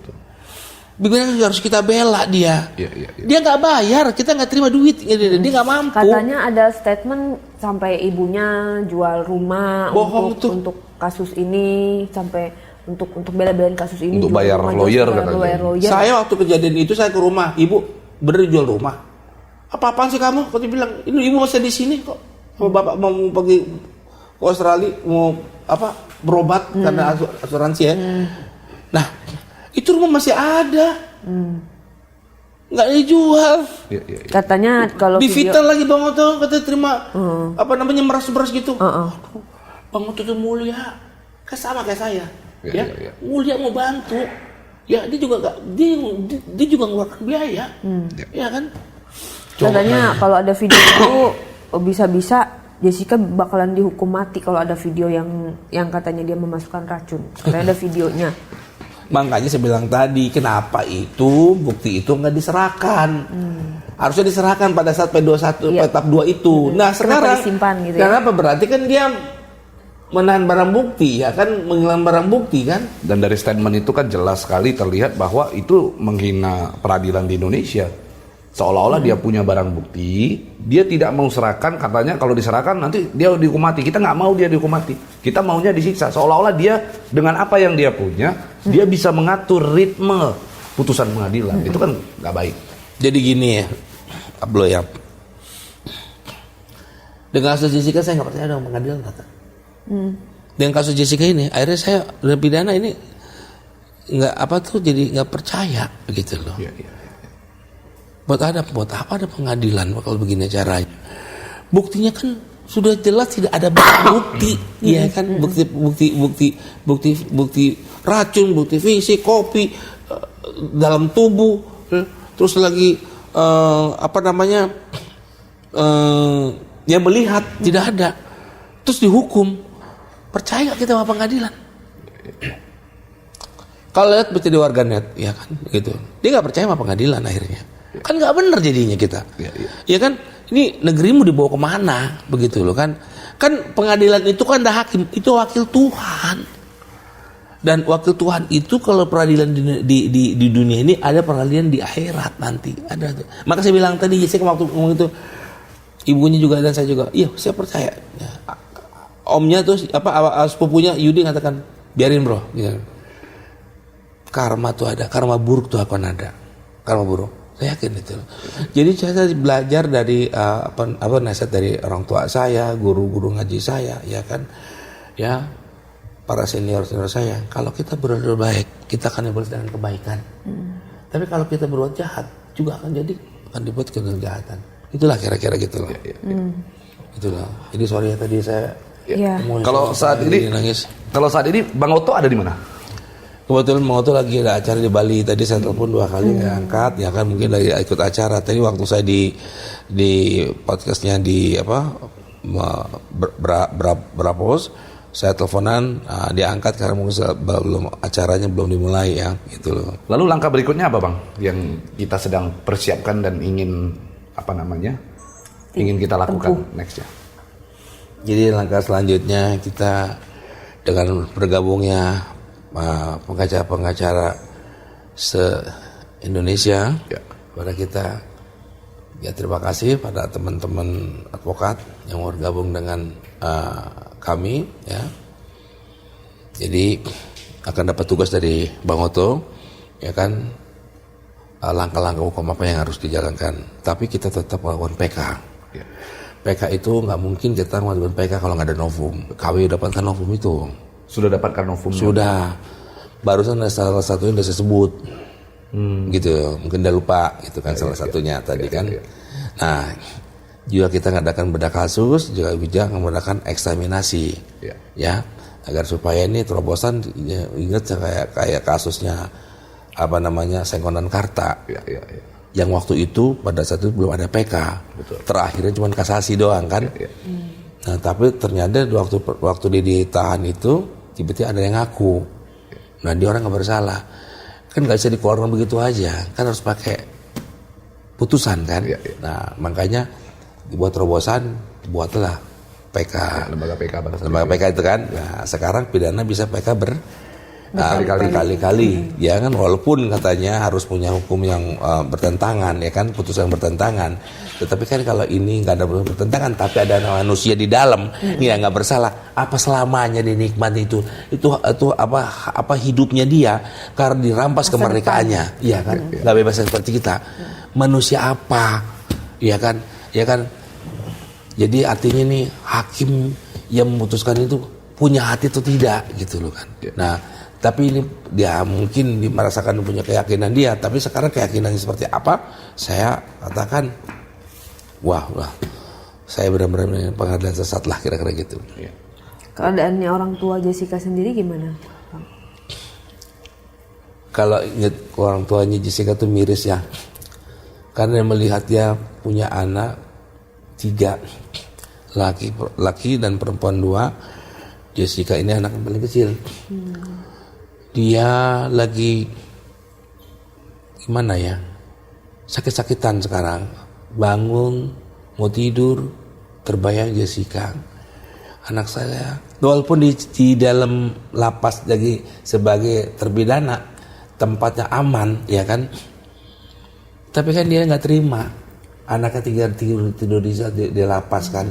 Bagaimana harus kita bela dia? Ya. Dia nggak bayar, kita nggak terima duit, dia nggak mampu. Katanya ada statement sampai ibunya jual rumah Bohong untuk kasus ini, sampai untuk bela-belain kasus ini, untuk jual bayar rumah, lawyer katanya. Bayar lawyer. Saya waktu kejadian itu saya ke rumah, ibu bener jual rumah. Apa-apaan sih kamu? Kau bilang, ini ibu masih di sini kok. Kalau bapak mau pergi ke Australia mau berobat karena asuransi ya. Nah, itu rumah masih ada. Nggak dijual. Ya. Katanya kalau Di video Vital lagi Bang Oto katanya terima meras-meras gitu. Bang Oto itu mulia, sama kayak saya. Ya. Mulia mau bantu. Ya, dia juga ngeluarkan biaya. Ya kan? katanya kalau ada video itu bisa-bisa Jessica bakalan dihukum mati kalau ada video yang katanya dia memasukkan racun. Karena ada videonya. Makanya saya bilang tadi, kenapa itu bukti itu nggak diserahkan? Harusnya diserahkan pada saat P21, tahap 2 itu. Nah, Kenapa sekarang disimpan gitu ya? kenapa? Berarti kan dia menahan barang bukti, ya kan, menghilangkan barang bukti kan? Dan dari statement itu kan jelas sekali terlihat bahwa itu menghina peradilan di Indonesia. Seolah-olah dia punya barang bukti, dia tidak mau serahkan, katanya kalau diserahkan nanti dia dihukum mati. Kita nggak mau dia dihukum mati, kita maunya disiksa. Seolah-olah dia dengan apa yang dia punya, dia bisa mengatur ritme putusan pengadilan. Itu kan nggak baik. Jadi gini ya, Ablo ya. Dengan kasus Jessica saya nggak percaya dengan pengadilan kata. Dengan kasus Jessica ini, akhirnya saya udah pidana ini jadi nggak percaya begitu loh. Buat apa ada pengadilan kalau begini caranya? Buktinya kan sudah jelas tidak ada bukti, ya kan? Bukti racun, bukti fisik, kopi dalam tubuh, terus lagi dia melihat tidak ada, terus dihukum. Percaya gak kita sama pengadilan? Kalau lihat berarti di warganet, ya kan, gitu. Dia nggak percaya sama pengadilan akhirnya. Kan nggak benar jadinya kita. Ya kan, ini negerimu dibawa kemana, begitu loh kan? Kan pengadilan itu kan ada hakim, itu wakil Tuhan. Dan wakil Tuhan itu kalau peradilan di dunia ini ada peradilan di akhirat nanti. Ada tuh. Maka saya bilang tadi, saya waktu ngomong itu, ibunya juga dan saya juga, iya saya percaya. Ya. Omnya tuh sepupunya Yudi ngatakan, biarin bro. Gitu. Karma tuh ada, karma buruk tuh akan ada, karma buruk. Saya yakin itu. Jadi saya belajar dari nasihat dari orang tua saya, guru-guru ngaji saya, ya kan, ya para senior saya. Kalau kita berbuat baik, kita akan dibalas dengan kebaikan. Tapi kalau kita berbuat jahat, juga akan dibuat kejahatan. Itulah kira-kira gitulah. Itulah. Jadi sorry ya tadi saya. Kalau saat ini, Bang Oto ada di mana? Kebetulan Bang Oto lagi ada acara di Bali. Tadi saya telepon 2 kali nggak angkat, ya kan mungkin lagi ikut acara. Tadi waktu saya di podcastnya di Brapos, saya teleponan, dia angkat karena mungkin acaranya belum dimulai ya, gitu loh. Lalu langkah berikutnya apa Bang? Yang kita sedang persiapkan dan ingin ingin kita lakukan next ya? Jadi langkah selanjutnya kita dengan bergabungnya pengacara-pengacara se-Indonesia pada kita, ya terima kasih pada teman-teman advokat yang mau bergabung dengan kami ya. Jadi akan dapat tugas dari Bang Oto ya kan, langkah-langkah hukum apa yang harus dijalankan. Tapi kita tetap melakukan PK. PK itu nggak mungkin kita melakukan PK kalau nggak ada novum. KW dapatkan novum itu. Sudah dapatkan novum? Sudah. Barusan ada salah satunya udah saya sebut. Gitu. Mungkin udah lupa gitu kan salah satunya tadi kan. Nah, juga kita ngadakan bedah kasus, juga mengadakan eksaminasi. Ya. Agar supaya ini terobosan, ingat kayak kasusnya Sengkonan Karta. Yang waktu itu pada saat itu belum ada PK. Betul. Terakhirnya cuma kasasi doang kan. Nah, tapi ternyata waktu dia ditahan itu tiba-tiba ada yang ngaku. Nah, dia orang nggak bersalah. Kan nggak bisa dikeluarkan begitu aja. Kan harus pakai putusan kan. Nah, makanya dibuat terobosan, buatlah PK. Lembaga PK. Lembaga PK itu kan. Nah, sekarang pidana bisa PK berkali-kali. Ya kan, walaupun katanya harus punya hukum yang bertentangan, ya kan, putusan bertentangan. Tetapi kan kalau ini nggak ada bertentangan, tapi ada manusia di dalam, ya nggak bersalah. Apa selamanya dinikmati itu apa hidupnya dia karena dirampas kemerdekaannya, ya kan, nggak bebas seperti kita. Manusia apa, ya kan. Jadi artinya nih hakim yang memutuskan itu punya hati atau tidak, gitu loh kan. Nah, tapi ini dia mungkin merasakan punya keyakinan dia, tapi sekarang keyakinannya seperti apa? Saya katakan, wah, saya benar-benar pengadilan sesat lah kira-kira gitu. Keadaannya orang tua Jessica sendiri gimana, Bang? Kalau ingat orang tuanya Jessica tuh miris ya, karena melihat dia punya anak 3, laki dan perempuan 2. Jessica ini anak yang paling kecil. Dia lagi gimana ya, sakit-sakitan sekarang, bangun mau tidur terbayang Jessica, anak saya, walaupun di dalam lapas lagi sebagai terpidana, tempatnya aman ya kan, tapi kan dia nggak terima anaknya tidur di lapas kan.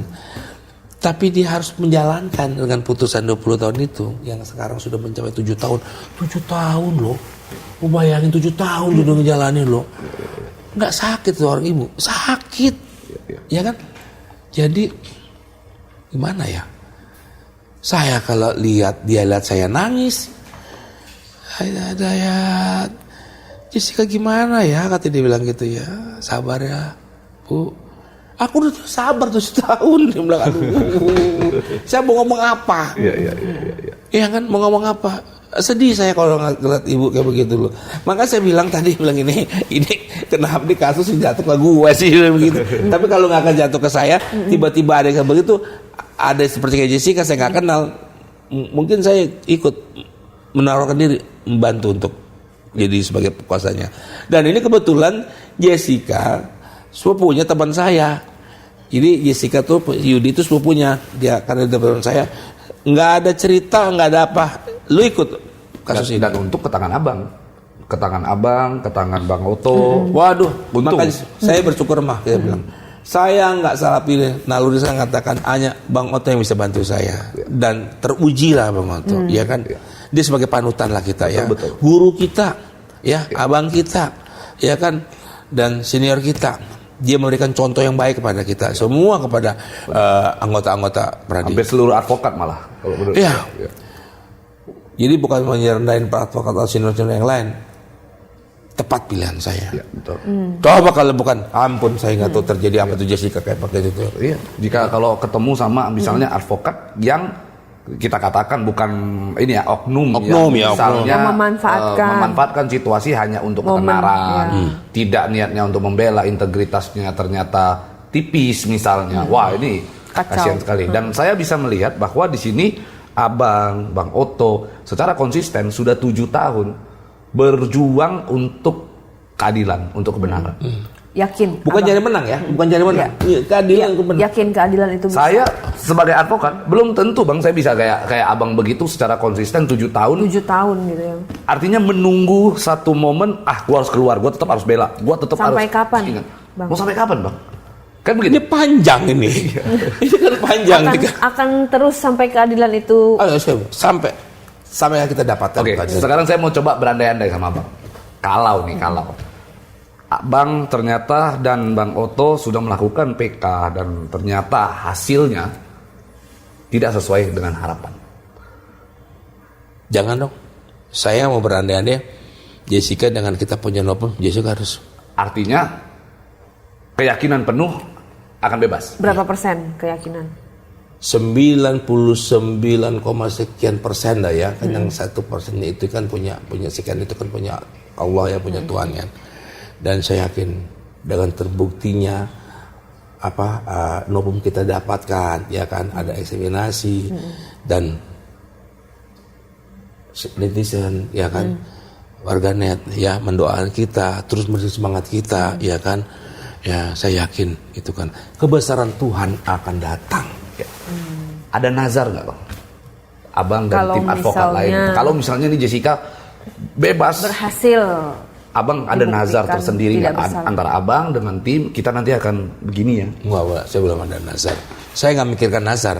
Tapi dia harus menjalankan dengan putusan 20 tahun itu, yang sekarang sudah mencapai 7 tahun. 7 tahun loh. Mau bayangin 7 tahun dia udah ngejalanin loh. Nggak sakit tuh orang ibu. Sakit. Ya kan? Jadi gimana ya? Saya kalau dia lihat saya nangis. Ada ya. Jessica gimana ya? Kata dia bilang gitu ya. Sabar ya, Bu. Aku udah sabar 7 tahun. Dia bilang, aduh, saya mau ngomong apa? Iya kan, mau ngomong apa? Sedih saya kalau ngeliat ibu kayak begitu loh. Maka saya bilang tadi, ini kenapa di kasus jatuh ke gue sih begitu. Tapi kalau nggak akan jatuh ke saya, tiba-tiba ada yang begitu, ada seperti kayak Jessica saya nggak kenal, mungkin saya ikut menaruhkan diri, membantu untuk jadi sebagai kuasanya. Dan ini kebetulan Jessica sepupunya teman saya. Jadi Jessica tuh Yudi itu sepupunya dia, karena dia teman saya. Nggak ada cerita, nggak ada apa. Lu ikut kasus ini. Dan untuk ke tangan abang, ke tangan Bang Oto. Waduh, untung. Makanya saya bersyukur mah, dia bilang. Saya nggak salah pilih. Naluri saya katakan hanya Bang Oto yang bisa bantu saya. Dan teruji lah Bang Oto, ya kan. Dia sebagai panutan lah kita, ya. Betul. Guru kita, ya, abang kita, ya kan, dan senior kita. Dia memberikan contoh yang baik kepada kita, semua kepada anggota-anggota Pradi. Hampir seluruh advokat malah. Kalau menurut Iya. saya. Jadi bukan menyerendahin para advokat atau senior-senior yang lain. Tepat pilihan saya. Ya, betul. Coba kalau bukan, ampun saya nggak tahu terjadi apa tuh Jessica kayak pakai itu. Iya. Jika kalau ketemu sama misalnya advokat yang kita katakan bukan ini ya oknum Oknum ya, misalnya yang memanfaatkan situasi hanya untuk momen, ketenaran, tidak niatnya untuk membela integritasnya ternyata tipis misalnya. Wah, ini Kacau. kasihan sekali. Dan saya bisa melihat bahwa di sini Abang, Bang Oto secara konsisten sudah 7 tahun berjuang untuk keadilan, untuk kebenaran. Yakin. Bukan Abang. cari menang ya, bukan cari menang. Iya, keadilan itu benar. Yakin keadilan itu bisa. Saya sebagai advokat belum tentu Bang saya bisa kayak Abang begitu secara konsisten 7 tahun. 7 tahun gitu ya. Artinya menunggu satu momen, gua harus keluar, gua tetap harus bela, gua tetap Sampai harus kapan, ingat. Bang? Mau sampai kapan, Bang? Kan Ini begitu. panjang ini. Ini kan panjang. Akan terus sampai keadilan itu. Ayo, sampai kita dapatkan. Oke, sekarang saya mau coba berandai-andai sama Abang. Kalau Abang ternyata dan Bang Oto sudah melakukan PK dan ternyata hasilnya tidak sesuai dengan harapan. Jangan dong. Saya mau berandai-andai. Jessica dengan kita punya novum, Jessica harus. Artinya keyakinan penuh akan bebas. Berapa persen keyakinan? 99, sekian persen dah ya. Kan yang 1% itu kan punya sekian itu kan punya Allah ya, punya Tuhan kan. Dan saya yakin dengan terbuktinya novum kita dapatkan ya kan, ada eksaminasi dan netizen ya kan, warganet ya mendoakan kita, terus memberi semangat kita ya kan. Ya saya yakin itu kan kebesaran Tuhan akan datang. Ya. Ada nazar nggak, Bang? Abang dan Kalau tim advokat lain. Kalau misalnya nih Jessica bebas, berhasil. Abang ada nazar dibuktikan tersendiri tidak nggak bersalah. antara Abang dengan tim kita nanti akan begini ya? Enggak, saya belum ada nazar. Saya nggak mikirkan nazar.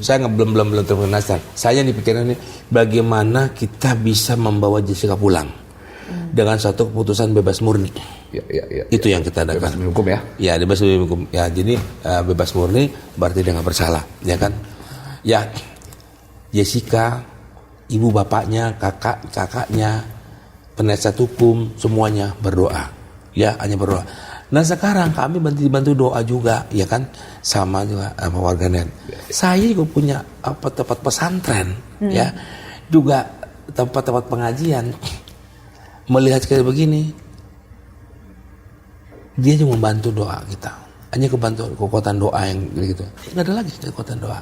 Saya belum terpikir nazar. Saya dipikirkan ini bagaimana kita bisa membawa Jessica pulang dengan satu keputusan bebas murni. Ya. Itu yang kita adakan. Bebas demi hukum ya? Ya, bebas demi hukum. Ya, jadi bebas murni berarti dia nggak bersalah, ya kan? Ya, Jessica, ibu bapaknya, kakaknya, penasihat hukum, semuanya berdoa. Ya, hanya berdoa. Nah sekarang kami bantu doa juga, ya kan? Sama juga sama warganet. Saya juga punya tempat pesantren, ya, juga tempat-tempat pengajian. Melihat kayak begini, dia juga membantu doa kita. Hanya kekuatan doa yang gitu. Nggak ada lagi kekuatan doa.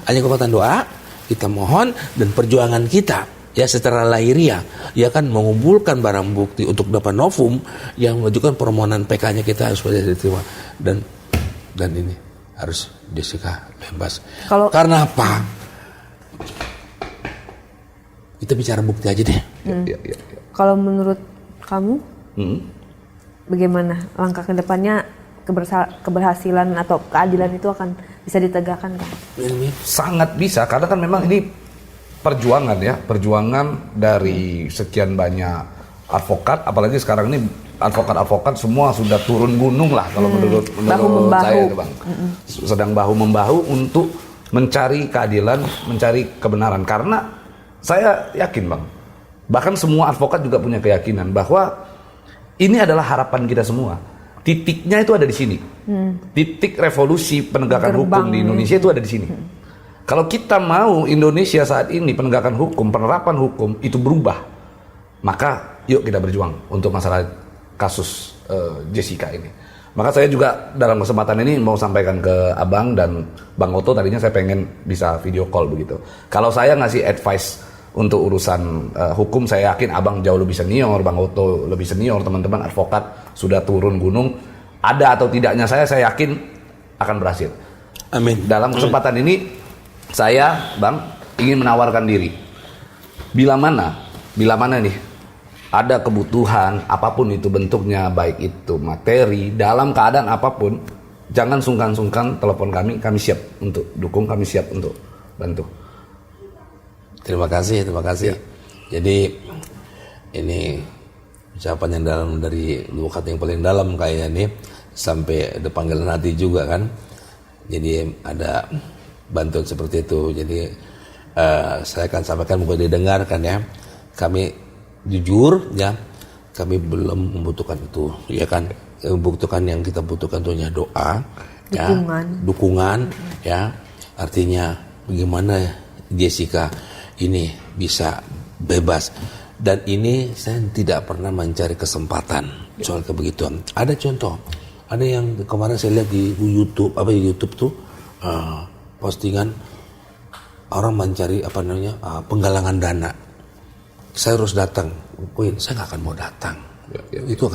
Hanya kekuatan doa, kita mohon dan perjuangan kita. Ya secara lahiriah, ya kan mengumpulkan barang bukti untuk dapat novum yang mengajukan permohonan PK-nya kita harus diterima dan ini harus Jessica bebas. Karena apa? Kita bicara bukti aja deh. Ya. Kalau menurut kamu, bagaimana langkah kedepannya keberhasilan atau keadilan itu akan bisa ditegakkan kan? Sangat bisa karena kan memang ini perjuangan dari sekian banyak advokat, apalagi sekarang ini advokat semua sudah turun gunung lah kalau menurut saya itu Bang. Sedang bahu membahu untuk mencari keadilan, mencari kebenaran karena saya yakin Bang, bahkan semua advokat juga punya keyakinan bahwa ini adalah harapan kita semua. Titiknya itu ada di sini. Titik revolusi penegakan hukum di Indonesia itu ada di sini. Kalau kita mau Indonesia saat ini penegakan hukum, penerapan hukum itu berubah, maka yuk kita berjuang untuk masalah kasus Jessica ini. Maka saya juga dalam kesempatan ini mau sampaikan ke Abang dan Bang Oto, tadinya saya pengen bisa video call begitu. Kalau saya ngasih advice untuk urusan hukum, saya yakin Abang jauh lebih senior, Bang Oto lebih senior, teman-teman advokat sudah turun gunung. Ada atau tidaknya saya yakin akan berhasil. Amin. Dalam kesempatan ini saya, Bang, ingin menawarkan diri. Bila mana nih ada kebutuhan apapun itu bentuknya, baik itu materi, dalam keadaan apapun, jangan sungkan-sungkan telepon kami siap untuk dukung, kami siap untuk bantu. Terima kasih. Ya. Jadi ini ucapan yang dalam dari lubuk hati yang paling dalam kayaknya nih, sampai ada panggilan hati juga kan. Jadi ada bantuan seperti itu. Jadi saya akan sampaikan, moga didengarkan ya. Kami jujur ya, kami belum membutuhkan itu, ya kan. Membutuhkan yang kita butuhkan itu hanya doa, dukungan, ya. Artinya bagaimana Jessica ini bisa bebas. Dan ini saya tidak pernah mencari kesempatan soal kebegituan. Ada contoh, ada yang kemarin saya lihat di YouTube, tuh postingan orang mencari penggalangan dana. Saya harus datang, Queen, saya nggak akan mau datang. Itu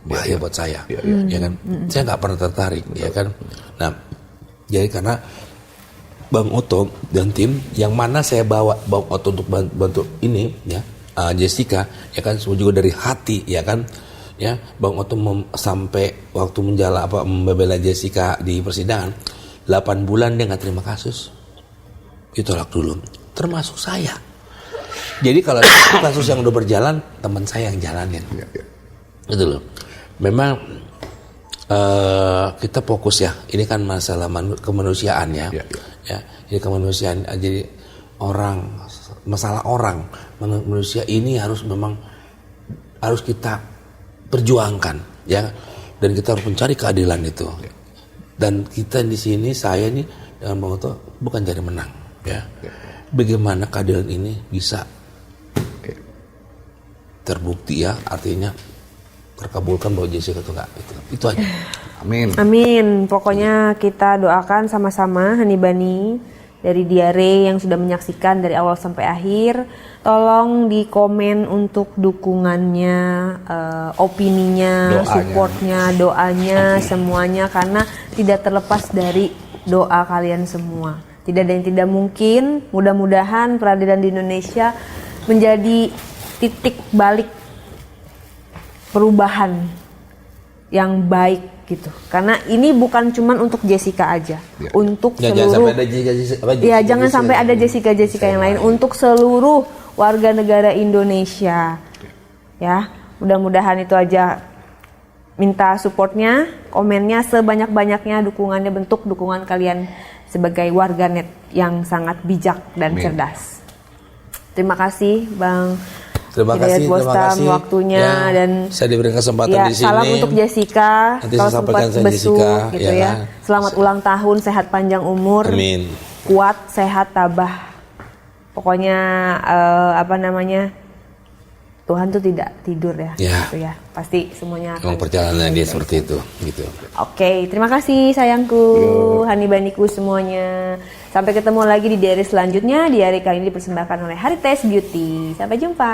bahaya buat saya, ya kan? Saya nggak pernah tertarik, ya kan? Nah, jadi karena Bang Otto dan tim yang mana saya bawa Bang Otto untuk bantu ini, ya. Jessica, ya kan, semua juga dari hati, ya kan, ya. Bang Otto sampai waktu membela Jessica di persidangan 8 bulan dia nggak terima kasus, ditolak dulu, termasuk saya. Jadi kalau kasus yang udah berjalan, teman saya yang jalanin, gitu loh. Memang kita fokus ya, ini kan masalah kemanusiaan ya, ya, ini kemanusiaan. Jadi masalah orang manusia ini harus kita perjuangkan, ya, dan kita harus mencari keadilan itu. Dan kita di sini, saya nih dengan Bang Otto bukan cari menang, ya. Bagaimana keadilan ini bisa terbukti, ya, artinya terkabulkan bahwa Jessica itu enggak, itu aja. Amin. Amin. Pokoknya kita doakan sama-sama Hani Bani dari Diare yang sudah menyaksikan dari awal sampai akhir. Tolong di komen untuk dukungannya, opininya, supportnya, doanya, semuanya, karena tidak terlepas dari doa kalian semua. Tidak ada yang tidak mungkin. Mudah-mudahan peradilan di Indonesia menjadi titik balik perubahan yang baik gitu. Karena ini bukan cuman untuk Jessica aja, untuk seluruh. Jangan sampai ada Jessica yang lain, untuk seluruh warga negara Indonesia. Ya, mudah-mudahan itu aja. Minta supportnya, komennya sebanyak-banyaknya, dukungannya, bentuk dukungan kalian sebagai warganet yang sangat bijak dan cerdas. Terima kasih Bang. Terima kasih waktunya, ya, dan saya diberikan kesempatan ya, di sini. Salam untuk Jessica. Nanti kalau saya sampaikan sempat besuk Jessica, gitu ya. ya. Selamat ulang tahun, sehat panjang umur. Amin. Kuat, sehat, tabah. Pokoknya Tuhan tuh tidak tidur ya. Gitu ya. Pasti semuanya akan. Memang perjalanannya dia seperti itu, gitu. Oke, terima kasih sayangku, Hani Baniku semuanya. Sampai ketemu lagi di diary selanjutnya. Diary kali ini dipersembahkan oleh Heritage Beauty. Sampai jumpa.